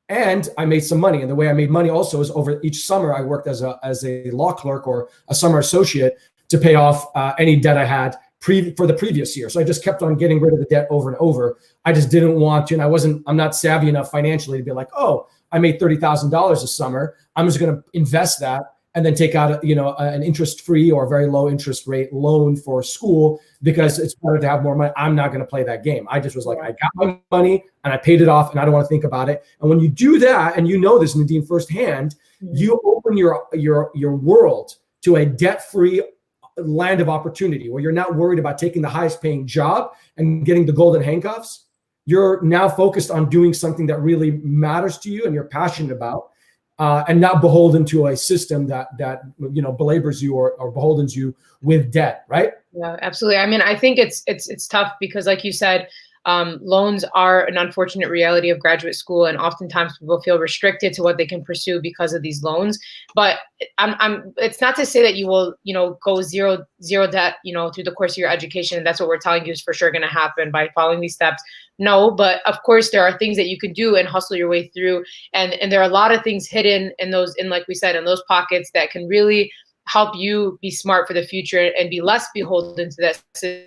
and I made some money. And the way I made money also is over each summer, I worked as a law clerk or a summer associate to pay off any debt I had for the previous year. So I just kept on getting rid of the debt over and over. I just didn't want to, and I'm not savvy enough financially to be like, oh, I made $30,000 this summer. I'm just going to invest that and then take out an interest-free or very low interest rate loan for school because it's better to have more money. I'm not going to play that game. I just was like, I got my money and I paid it off and I don't want to think about it. And when you do that, and you know this, Nadine, firsthand, you open your world to a debt-free land of opportunity where you're not worried about taking the highest paying job and getting the golden handcuffs. You're now focused on doing something that really matters to you and you're passionate about. And not beholden to a system that belabors you or beholdens you with debt, right? Yeah, absolutely. I mean, I think it's tough because, like you said, loans are an unfortunate reality of graduate school, and oftentimes people feel restricted to what they can pursue because of these loans. But it's not to say that you will, go zero debt, through the course of your education, and that's what we're telling you is for sure going to happen by following these steps. No, but of course there are things that you can do and hustle your way through, and there are a lot of things hidden in like we said, in those pockets that can really help you be smart for the future and be less beholden to that system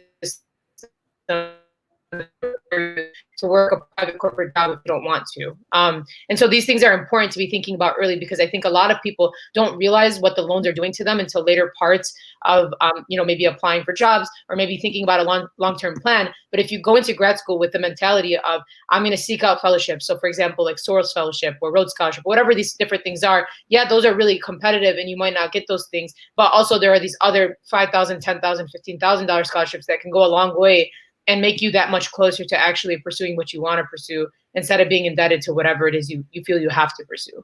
to work a private corporate job if you don't want to. And so these things are important to be thinking about early, because I think a lot of people don't realize what the loans are doing to them until later parts of, maybe applying for jobs or maybe thinking about a long-term plan. But if you go into grad school with the mentality of, I'm going to seek out fellowships. So for example, like Soros Fellowship or Rhodes Scholarship, whatever these different things are, yeah, those are really competitive and you might not get those things. But also there are these other $5,000, $10,000, $15,000 scholarships that can go a long way and make you that much closer to actually pursuing what you want to pursue instead of being indebted to whatever it is you feel you have to pursue.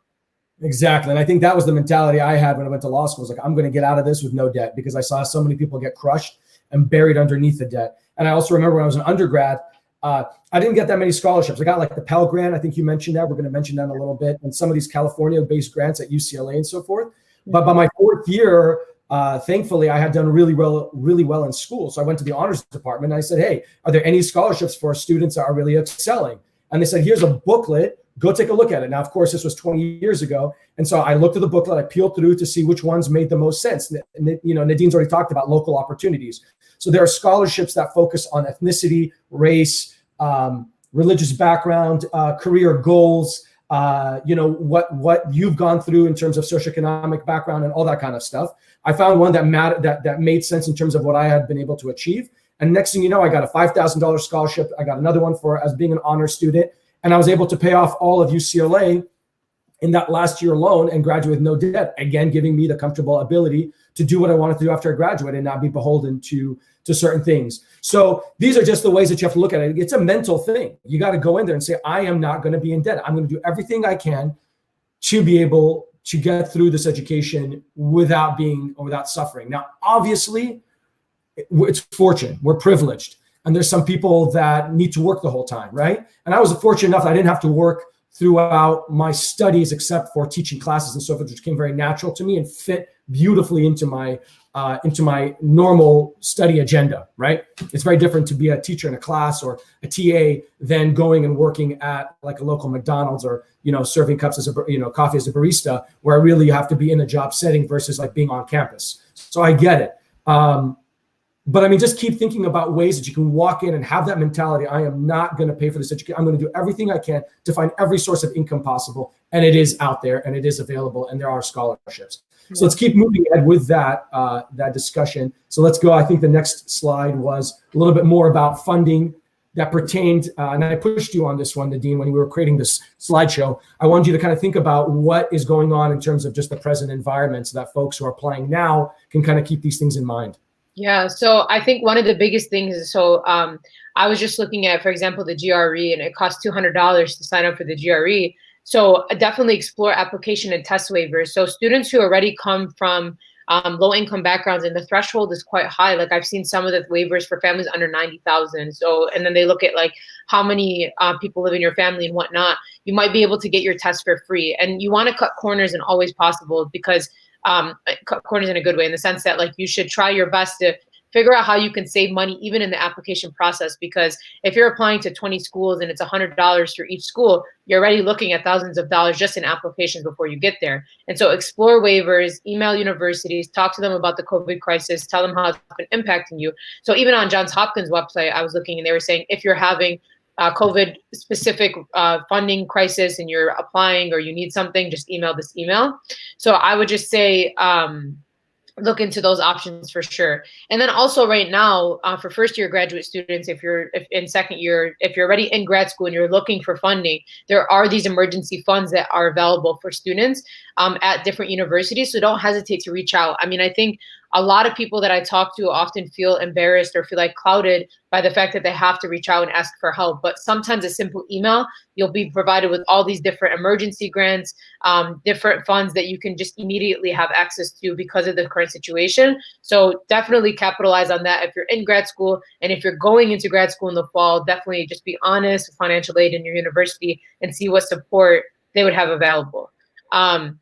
Exactly. And I think that was the mentality I had when I went to law school. It was like, I'm going to get out of this with no debt, because I saw so many people get crushed and buried underneath the debt. And I also remember when I was an undergrad, I didn't get that many scholarships. I got like the Pell Grant. I think you mentioned that. We're going to mention that in a little bit, and some of these California-based grants at UCLA and so forth. But by my fourth year, thankfully, I had done really well in school. So I went to the honors department and I said, hey, are there any scholarships for students that are really excelling? And they said, here's a booklet. Go take a look at it. Now, of course, this was 20 years ago. And so I looked at the booklet, I peeled through to see which ones made the most sense. Nadine's already talked about local opportunities. So there are scholarships that focus on ethnicity, race, religious background, career goals, what you've gone through in terms of socioeconomic background and all that kind of stuff. I found one that made sense in terms of what I had been able to achieve. And next thing you know, I got a $5,000 scholarship. I got another one as being an honor student. And I was able to pay off all of UCLA in that last year alone and graduate with no debt, again, giving me the comfortable ability to do what I wanted to do after I graduated and not be beholden to certain things. So these are just the ways that you have to look at it. It's a mental thing. You got to go in there and say, I am not going to be in debt. I'm going to do everything I can to be able to get through this education without suffering. Now, obviously, it's fortunate. We're privileged. And there's some people that need to work the whole time, right? And I was fortunate enough that I didn't have to work throughout my studies except for teaching classes and so forth, which came very natural to me and fit beautifully into my normal study agenda, right? It's very different to be a teacher in a class or a TA than going and working at like a local McDonald's or, serving cups as coffee as a barista, where I really have to be in a job setting versus like being on campus. So I get it. But I mean, just keep thinking about ways that you can walk in and have that mentality. I am not going to pay for this education. I'm going to do everything I can to find every source of income possible. And it is out there and it is available and there are scholarships. So let's keep moving ahead with that discussion. So let's go. I think the next slide was a little bit more about funding that pertained, and I pushed you on this one, Nadine, when we were creating this slideshow. I wanted you to kind of think about what is going on in terms of just the present environment so that folks who are applying now can kind of keep these things in mind. Yeah, so I think one of the biggest things is, I was just looking at, for example, the GRE, and it costs $200 to sign up for the GRE. So definitely explore application and test waivers. So students who already come from low income backgrounds and the threshold is quite high. Like I've seen some of the waivers for families under 90,000. So, and then they look at like how many people live in your family and whatnot. You might be able to get your test for free. And you want to cut corners and always possible, because cut corners in a good way, in the sense that like you should try your best to figure out how you can save money even in the application process. Because if you're applying to 20 schools and it's $100 for each school, you're already looking at thousands of dollars just in applications before you get there. And so explore waivers, email universities, talk to them about the COVID crisis, tell them how it's been impacting you. So even on Johns Hopkins website, I was looking and they were saying, if you're having COVID specific funding crisis and you're applying or you need something, just email this email. So I would just say, look into those options for sure. And then also right now, for first year graduate students, if in second year, if you're already in grad school and you're looking for funding, there are these emergency funds that are available for students at different universities. So don't hesitate to reach out. I mean, I think a lot of people that I talk to often feel embarrassed or feel like clouded by the fact that they have to reach out and ask for help. But sometimes a simple email, you'll be provided with all these different emergency grants, different funds that you can just immediately have access to because of the current situation. So definitely capitalize on that if you're in grad school. And if you're going into grad school in the fall, definitely just be honest with financial aid in your university and see what support they would have available. And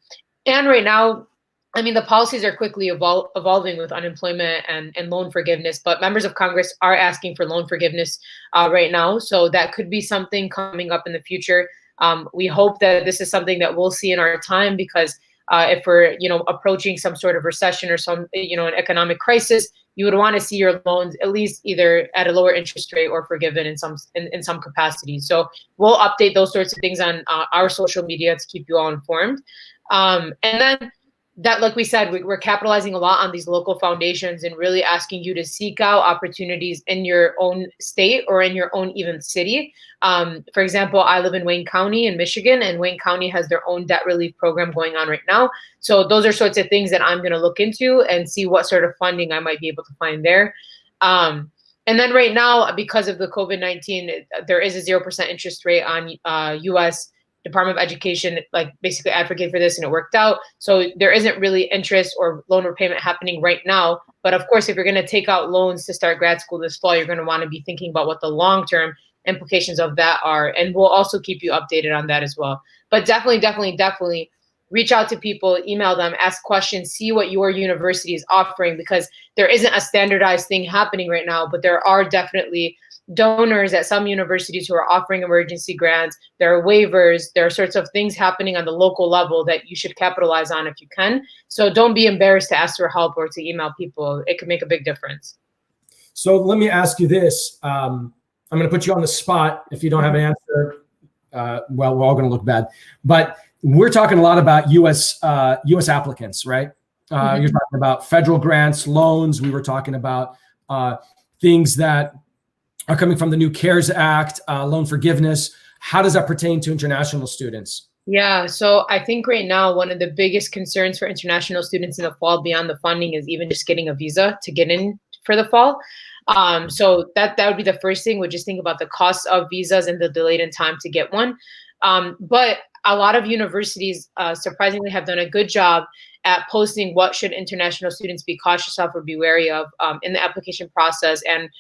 right now, I mean, the policies are quickly evolving with unemployment and loan forgiveness, but members of Congress are asking for loan forgiveness right now. So that could be something coming up in the future. We hope that this is something that we'll see in our time, because if we're, approaching some sort of recession or some, an economic crisis, you would want to see your loans at least either at a lower interest rate or forgiven in some capacity. So we'll update those sorts of things on our social media to keep you all informed. And then that, like we said, we're capitalizing a lot on these local foundations and really asking you to seek out opportunities in your own state or in your own even city. For example, I live in Wayne County in Michigan, and Wayne County has their own debt relief program going on right now. So those are sorts of things that I'm going to look into and see what sort of funding I might be able to find there. And then right now, because of the COVID-19, there is a 0% interest rate on U.S. Department of Education, like basically advocate for this, and it worked out. So there isn't really interest or loan repayment happening right now. But of course, if you're going to take out loans to start grad school this fall, you're going to want to be thinking about what the long-term implications of that are. And we'll also keep you updated on that as well. But definitely reach out to people, email them, ask questions, see what your university is offering, because there isn't a standardized thing happening right now, but there are definitely donors at some universities who are offering emergency grants. There are waivers. There are sorts of things happening on the local level that you should capitalize on if you can. So don't be embarrassed to ask for help or to email people. It could make a big difference. So let me ask you this. I'm going to put you on the spot. If you don't have an answer, well, we're all going to look bad. But we're talking a lot about U.S. applicants, right? You're talking about federal grants, loans. We were talking about things that are coming from the new CARES Act, loan forgiveness. How does that pertain to international students? Yeah, so I think right now one of the biggest concerns for international students in the fall beyond the funding is even just getting a visa to get in for the fall. So that would be the first thing. Would just think about the cost of visas and the delayed in time to get one. But a lot of universities surprisingly have done a good job at posting what should international students be cautious of or be wary of in the application process, and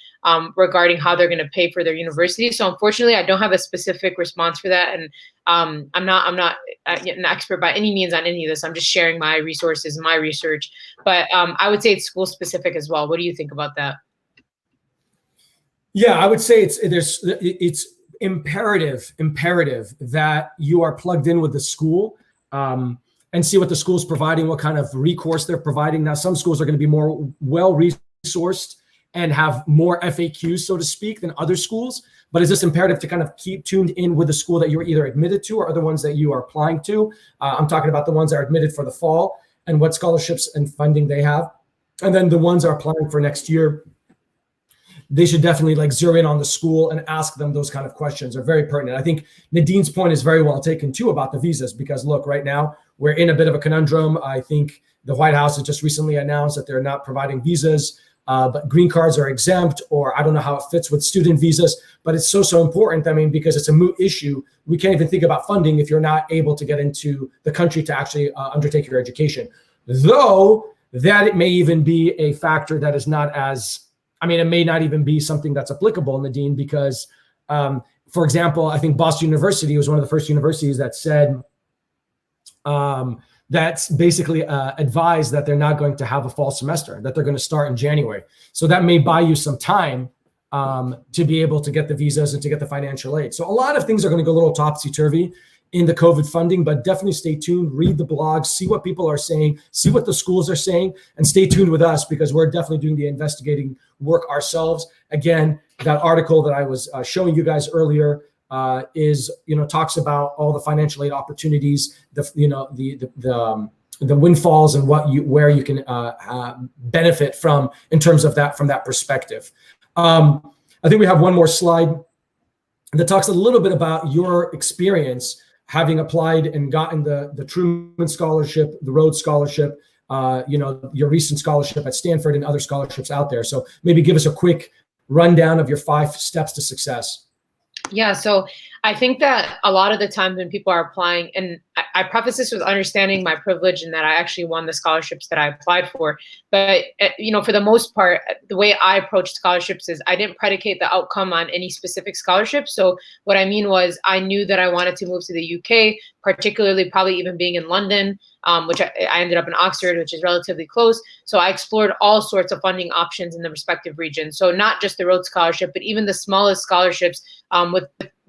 regarding how they're going to pay for their university. So unfortunately, I don't have a specific response for that, and I'm not an expert by any means on any of this. I'm just sharing my resources and my research. But I would say it's school specific as well. What do you think about that? Yeah, I would say it's imperative that you are plugged in with the school and see what the school's providing, what kind of recourse they're providing. Now, some schools are going to be more well-resourced and have more FAQs, so to speak, than other schools. But it's just imperative to kind of keep tuned in with the school that you're either admitted to or other ones that you are applying to. I'm talking about the ones that are admitted for the fall and what scholarships and funding they have. And then the ones that are applying for next year, they should definitely zero in on the school and ask them those kind of questions. Are very pertinent. I think Nadine's point is very well taken too about the visas, because look, right now we're in a bit of a conundrum. I think the White House has just recently announced that they're not providing visas, but green cards are exempt, or I don't know how it fits with student visas, but it's so important. I mean, because it's a moot issue. We can't even think about funding if you're not able to get into the country to actually undertake your education. Though that it may even be a factor that is not as, it may not even be something that's applicable, Nadine, because, for example, I think Boston University was one of the first universities that said that's basically advised that they're not going to have a fall semester, that they're going to start in January. So that may buy you some time to be able to get the visas and to get the financial aid. So a lot of things are going to go a little topsy-turvy in the COVID funding, but definitely stay tuned, read the blogs, see what people are saying, see what the schools are saying, and stay tuned with us, because we're definitely doing the investigating work ourselves. Again, that article that I was showing you guys earlier is, talks about all the financial aid opportunities, the windfalls and where you can benefit from in terms of that, from that perspective. I think we have one more slide that talks a little bit about your experience having applied and gotten the Truman Scholarship, the Rhodes Scholarship, your recent scholarship at Stanford and other scholarships out there. So maybe give us a quick rundown of your 5 steps to success. Yeah, so I think that a lot of the times when people are applying, and I preface this with understanding my privilege and that I actually won the scholarships that I applied for. But, for the most part, the way I approached scholarships is I didn't predicate the outcome on any specific scholarship. So what I mean was I knew that I wanted to move to the UK, particularly probably even being in London, which I ended up in Oxford, which is relatively close. So I explored all sorts of funding options in the respective regions. So not just the Rhodes Scholarship, but even the smallest scholarships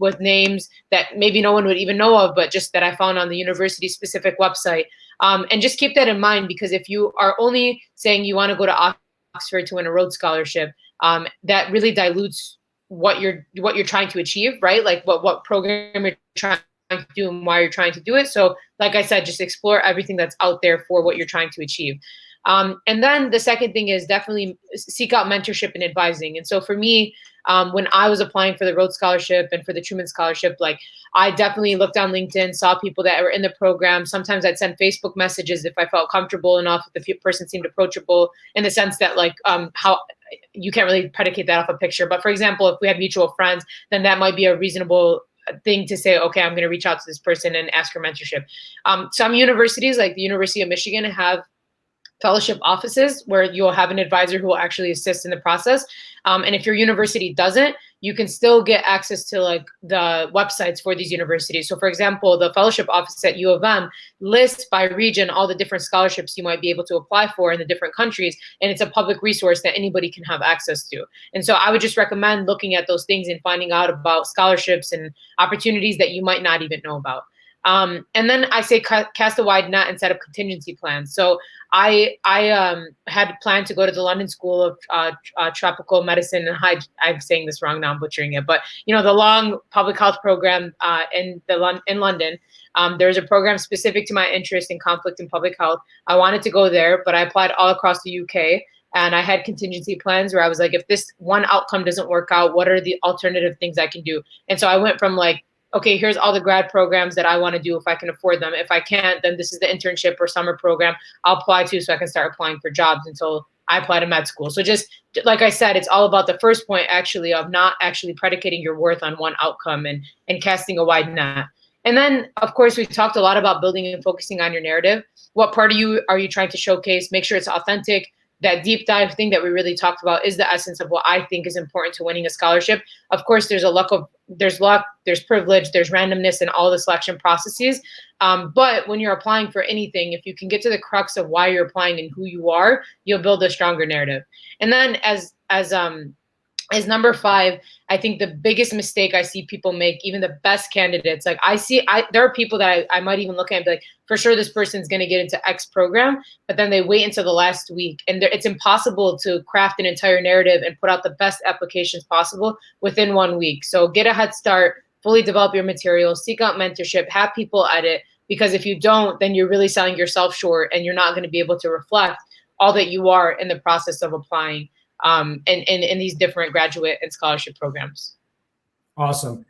with names that maybe no one would even know of, but just that I found on the university specific website. And just keep that in mind, because if you are only saying you want to go to Oxford to win a Rhodes Scholarship, that really dilutes what you're trying to achieve, right? Like what program you're trying to do and why you're trying to do it. So like I said, just explore everything that's out there for what you're trying to achieve. And then the second thing is definitely seek out mentorship and advising. And so for me, when I was applying for the Rhodes Scholarship and for the Truman Scholarship, I definitely looked on LinkedIn, saw people that were in the program. Sometimes I'd send Facebook messages if I felt comfortable enough, if the person seemed approachable, in the sense that how you can't really predicate that off a picture. But for example, if we have mutual friends, then that might be a reasonable thing to say, okay, I'm going to reach out to this person and ask for mentorship. Some universities, like the University of Michigan, have fellowship offices where you'll have an advisor who will actually assist in the process. And if your university doesn't, you can still get access to like the websites for these universities. So for example, the fellowship office at U of M lists by region all the different scholarships you might be able to apply for in the different countries. And it's a public resource that anybody can have access to. And so I would just recommend looking at those things and finding out about scholarships and opportunities that you might not even know about. And then I say cast a wide net and set up contingency plans. So I had planned to go to the London School of Tropical Medicine and I'm saying this wrong now, I'm butchering it, but the long public health program in London. There's a program specific to my interest in conflict and public health. I wanted to go there, but I applied all across the UK. And I had contingency plans where I was like, if this one outcome doesn't work out, what are the alternative things I can do? And so I went from like, okay, here's all the grad programs that I want to do if I can afford them. If I can't, then this is the internship or summer program I'll apply to so I can start applying for jobs until I apply to med school. So just like I said, it's all about the first point actually of not actually predicating your worth on one outcome and casting a wide net. And then, of course, we talked a lot about building and focusing on your narrative. What part of you are you trying to showcase? Make sure it's authentic. That deep dive thing that we really talked about is the essence of what I think is important to winning a scholarship. Of course, there's luck, there's privilege, there's randomness in all the selection processes. But when you're applying for anything, if you can get to the crux of why you're applying and who you are, you'll build a stronger narrative. And then as number 5, I think the biggest mistake I see people make, even the best candidates, like there are people that I might even look at and be like, for sure this person's going to get into X program, but then they wait until the last week. And it's impossible to craft an entire narrative and put out the best applications possible within 1 week. So get a head start, fully develop your material, seek out mentorship, have people edit, because if you don't, then you're really selling yourself short and you're not going to be able to reflect all that you are in the process of applying in these different graduate and scholarship programs. Awesome.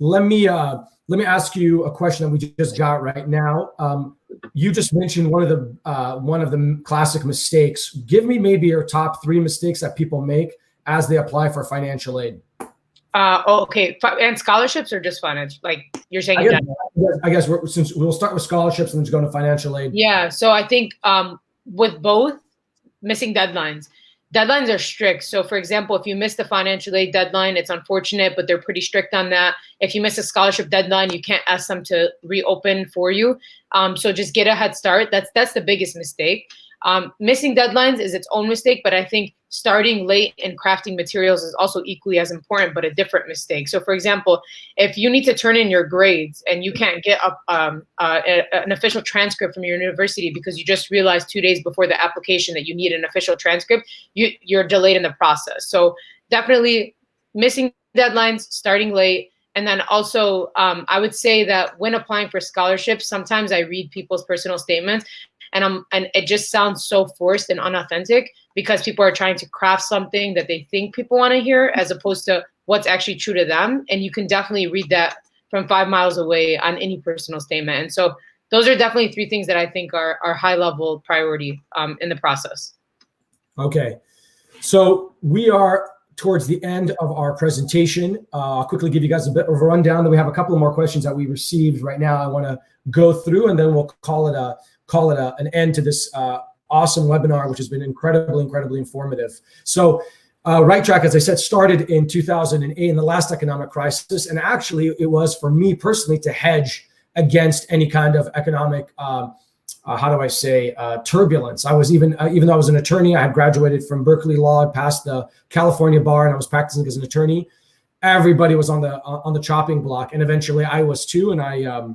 Let me ask you a question that we just got right now. You just mentioned one of the classic mistakes. Give me maybe your top 3 mistakes that people make as they apply for financial aid. Okay. And scholarships or just financial? Like you're saying? I guess since we'll start with scholarships and then go to financial aid. Yeah. So I think with both, missing deadlines. Deadlines are strict. So for example, if you miss the financial aid deadline, it's unfortunate, but they're pretty strict on that. If you miss a scholarship deadline, you can't ask them to reopen for you. So just get a head start. That's the biggest mistake. Missing deadlines is its own mistake, but I think starting late and crafting materials is also equally as important, but a different mistake. So for example, if you need to turn in your grades and you can't get up an official transcript from your university because you just realized 2 days before the application that you need an official transcript, you're delayed in the process. So definitely missing deadlines, starting late. And then also, I would say that when applying for scholarships, sometimes I read people's personal statements and it just sounds so forced and unauthentic because people are trying to craft something that they think people want to hear as opposed to what's actually true to them. And you can definitely read that from 5 miles away on any personal statement. And so those are definitely 3 things that I think are high level priority in the process. Okay. So we are towards the end of our presentation. I'll quickly give you guys a bit of a rundown. Then we have a couple of more questions that we received right now I want to go through, and then we'll call it an end to this awesome webinar, which has been incredibly informative. So Right Track, as I said, started in 2008 in the last economic crisis. And actually, it was for me personally to hedge against any kind of economic, turbulence. I was even though I was an attorney, I had graduated from Berkeley Law, passed the California bar, and I was practicing as an attorney. Everybody was on the chopping block. And eventually I was too. And I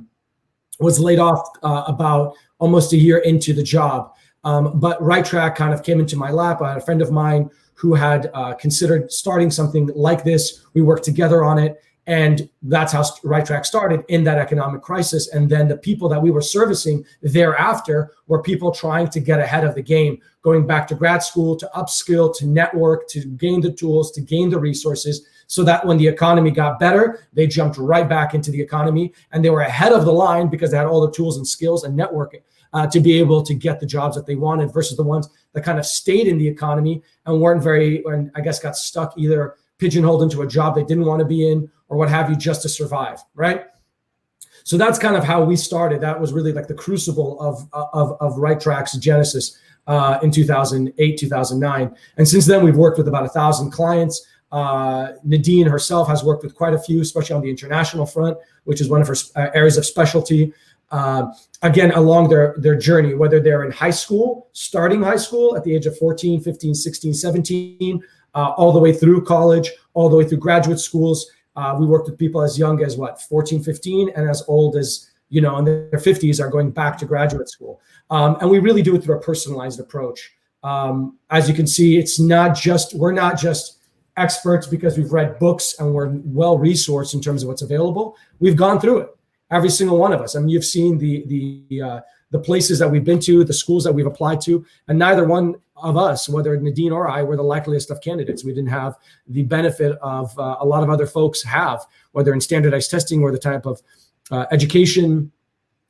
was laid off about almost a year into the job. But Right Track kind of came into my lap. I had a friend of mine who had considered starting something like this. We worked together on it. And that's how Right Track started in that economic crisis. And then the people that we were servicing thereafter were people trying to get ahead of the game, going back to grad school, to upskill, to network, to gain the tools, to gain the resources, so that when the economy got better, they jumped right back into the economy. And they were ahead of the line because they had all the tools and skills and networking to be able to get the jobs that they wanted, versus the ones that kind of stayed in the economy and and I guess got stuck, either pigeonholed into a job they didn't want to be in or what have you, just to survive, right? So that's kind of how we started. That was really like the crucible of Right Track's genesis in 2008, 2009. And since then, we've worked with about 1,000 clients. Nadine herself has worked with quite a few, especially on the international front, which is one of her areas of specialty. Again, along their journey, whether they're in high school, starting high school at the age of 14, 15, 16, 17, all the way through college, all the way through graduate schools. We worked with people as young as 14, 15, and as old as, in their 50s are going back to graduate school. And we really do it through a personalized approach. As you can see, we're not just experts because we've read books and we're well resourced in terms of what's available. We've gone through it, every single one of us. I mean, you've seen the places that we've been to, the schools that we've applied to, and neither one of us, whether Nadine or I, were the likeliest of candidates. We didn't have the benefit of a lot of other folks have, whether in standardized testing or the type of education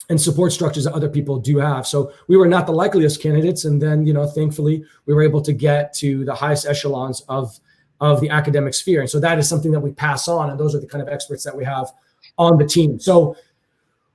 and support structures that other people do have. So we were not the likeliest candidates. And then, thankfully, we were able to get to the highest echelons of the academic sphere. And so that is something that we pass on. And those are the kind of experts that we have on the team. So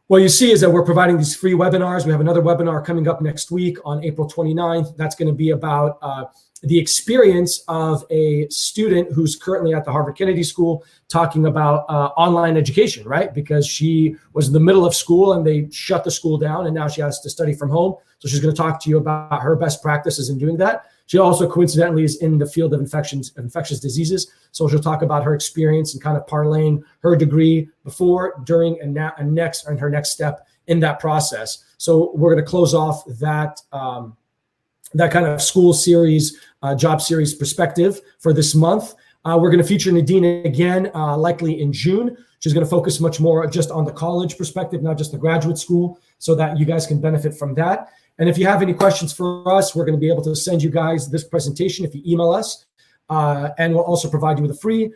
what you see is that we're providing these free webinars. We have another webinar coming up next week on April 29th. That's going to be about the experience of a student who's currently at the Harvard Kennedy School talking about online education, right? Because she was in the middle of school and they shut the school down and now she has to study from home. So she's going to talk to you about her best practices in doing that. She also coincidentally is in the field of infectious diseases. So she'll talk about her experience and kind of parlaying her degree before, during, and her next step in that process. So we're going to close off that kind of school series, job series perspective for this month. We're going to feature Nadine again, likely in June. She's going to focus much more just on the college perspective, not just the graduate school, so that you guys can benefit from that. And if you have any questions for us, we're going to be able to send you guys this presentation if you email us. And we'll also provide you with a free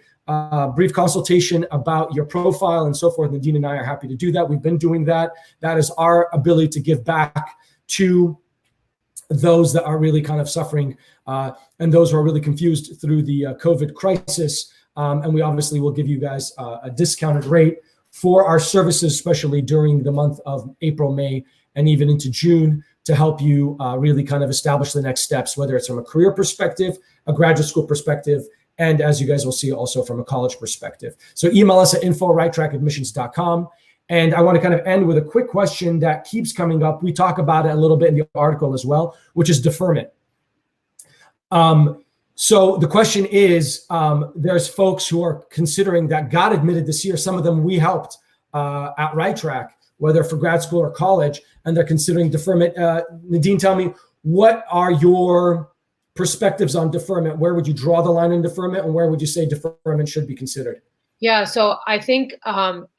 brief consultation about your profile and so forth. Nadine and I are happy to do that. We've been doing that. That is our ability to give back to those that are really kind of suffering and those who are really confused through the COVID crisis. And we obviously will give you guys a discounted rate for our services, especially during the month of April, May, and even into June, to help you really kind of establish the next steps, whether it's from a career perspective, a graduate school perspective, and as you guys will see, also from a college perspective. So email us at info@righttrackadmissions.com. And I want to kind of end with a quick question that keeps coming up. We talk about it a little bit in the article as well, which is deferment. So the question is, there's folks who are considering that got admitted this year. Some of them we helped at Right Track, whether for grad school or college, and they're considering deferment. Nadine, tell me, what are your perspectives on deferment? Where would you draw the line in deferment, and where would you say deferment should be considered? Yeah, so I think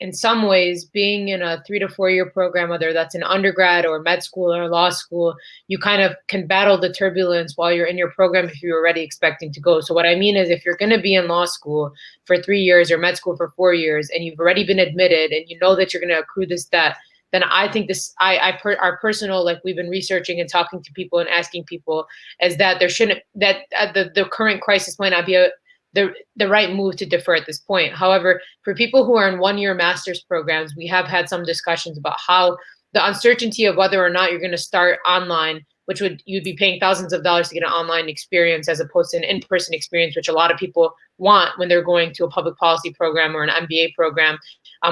in some ways, being in a 3 to 4 year program, whether that's an undergrad or med school or law school, you kind of can battle the turbulence while you're in your program if you're already expecting to go. So what I mean is, if you're going to be in law school for 3 years or med school for 4 years, and you've already been admitted and you know that you're going to accrue this debt, then I think our personal, like we've been researching and talking to people and asking people, is that the current crisis might not be the right move to defer at this point. However, for people who are in 1 year master's programs, we have had some discussions about how the uncertainty of whether or not you're going to start online, which you'd be paying thousands of dollars to get an online experience as opposed to an in-person experience, which a lot of people want when they're going to a public policy program or an MBA program,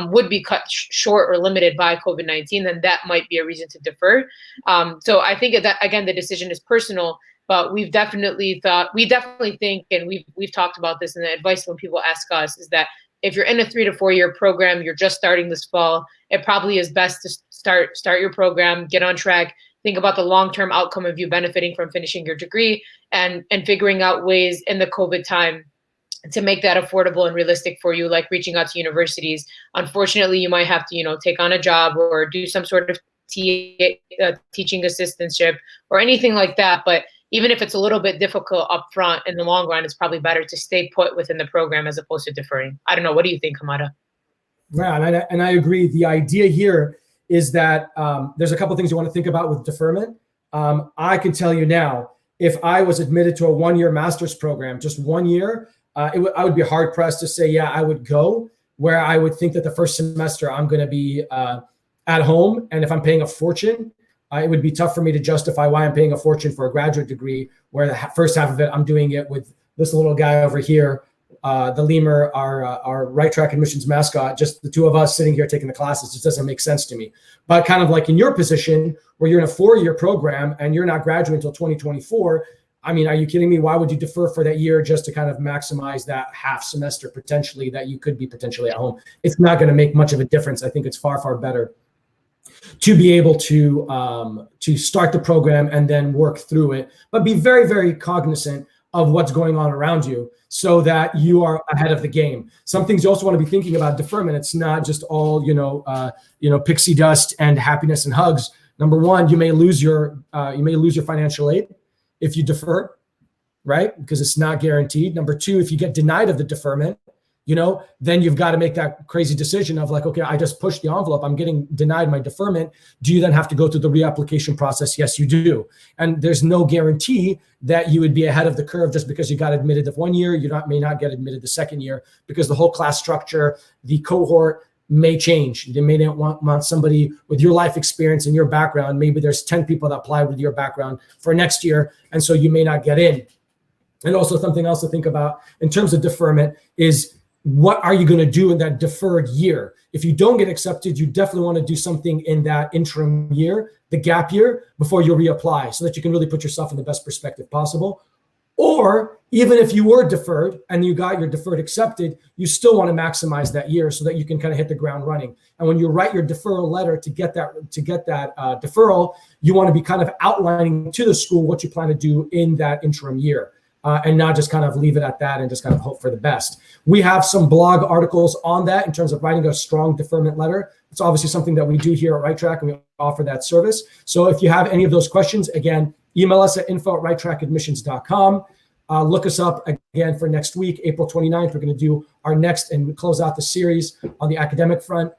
would be cut short or limited by COVID-19, then that might be a reason to defer. So I think that, again, the decision is personal. But we definitely think, and we've talked about this, and the advice when people ask us is that if you're in a 3 to 4 year program, you're just starting this fall, it probably is best to start your program, get on track, think about the long-term outcome of you benefiting from finishing your degree, and figuring out ways in the COVID time to make that affordable and realistic for you, like reaching out to universities. Unfortunately, you might have to, take on a job or do some sort of teaching assistantship or anything like that. But even if it's a little bit difficult up front, in the long run, it's probably better to stay put within the program as opposed to deferring. I don't know. What do you think, Hamada? Yeah, and I agree. The idea here is that there's a couple things you want to think about with deferment. I can tell you now, if I was admitted to a 1 year master's program, just 1 year, I would be hard pressed to say, yeah, I would go, where I would think that the first semester I'm going to be at home. And if I'm paying a fortune, it would be tough for me to justify why I'm paying a fortune for a graduate degree, where the first half of it, I'm doing it with this little guy over here the lemur, our Right Track Admissions mascot, just the two of us sitting here taking the classes, just doesn't make sense to me. But kind of like in your position where you're in a 4-year program and you're not graduating until 2024, I mean, are you kidding me? Why would you defer for that year just to kind of maximize that half semester potentially that you could be potentially at home? It's not going to make much of a difference. I think it's far, far better to be able to start the program and then work through it, but be very, very cognizant of what's going on around you so that you are ahead of the game. Some things you also want to be thinking about deferment. It's not just all, pixie dust and happiness and hugs. Number one, you may lose your financial aid if you defer, right? Because it's not guaranteed. Number two, if you get denied of the deferment, then you've got to make that crazy decision of like, okay, I just pushed the envelope. I'm getting denied my deferment. Do you then have to go through the reapplication process? Yes, you do. And there's no guarantee that you would be ahead of the curve just because you got admitted of 1 year. You may not get admitted the second year because the whole class structure, the cohort may change. They may not want somebody with your life experience and your background. Maybe there's 10 people that apply with your background for next year. And so you may not get in. And also something else to think about in terms of deferment is what are you going to do in that deferred year? If you don't get accepted, you definitely want to do something in that interim year, the gap year, before you reapply so that you can really put yourself in the best perspective possible. Or even if you were deferred and you got your deferred accepted, you still want to maximize that year so that you can kind of hit the ground running. And when you write your deferral letter to get that deferral, you want to be kind of outlining to the school what you plan to do in that interim year. And not just kind of leave it at that and just kind of hope for the best. We have some blog articles on that in terms of writing a strong deferment letter. It's obviously something that we do here at Right Track, and we offer that service. So if you have any of those questions, again, email us at info@righttrackadmissions.com. Look us up again for next week, April 29th. We're going to do our next and close out the series on the academic front,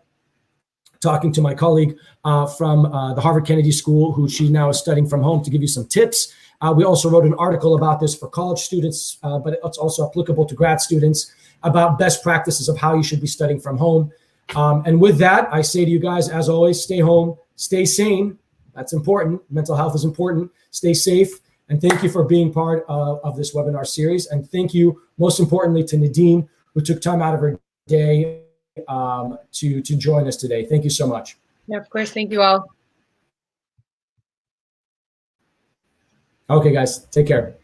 talking to my colleague from the Harvard Kennedy School, who she now is studying from home, to give you some tips. We also wrote an article about this for college students, but it's also applicable to grad students, about best practices of how you should be studying from home. And with that, I say to you guys, as always, stay home, stay sane. That's important. Mental health is important. Stay safe. And thank you for being part of this webinar series. And thank you, most importantly, to Nadine, who took time out of her day to join us today. Thank you so much. Yeah, of course. Thank you all. Okay, guys, take care.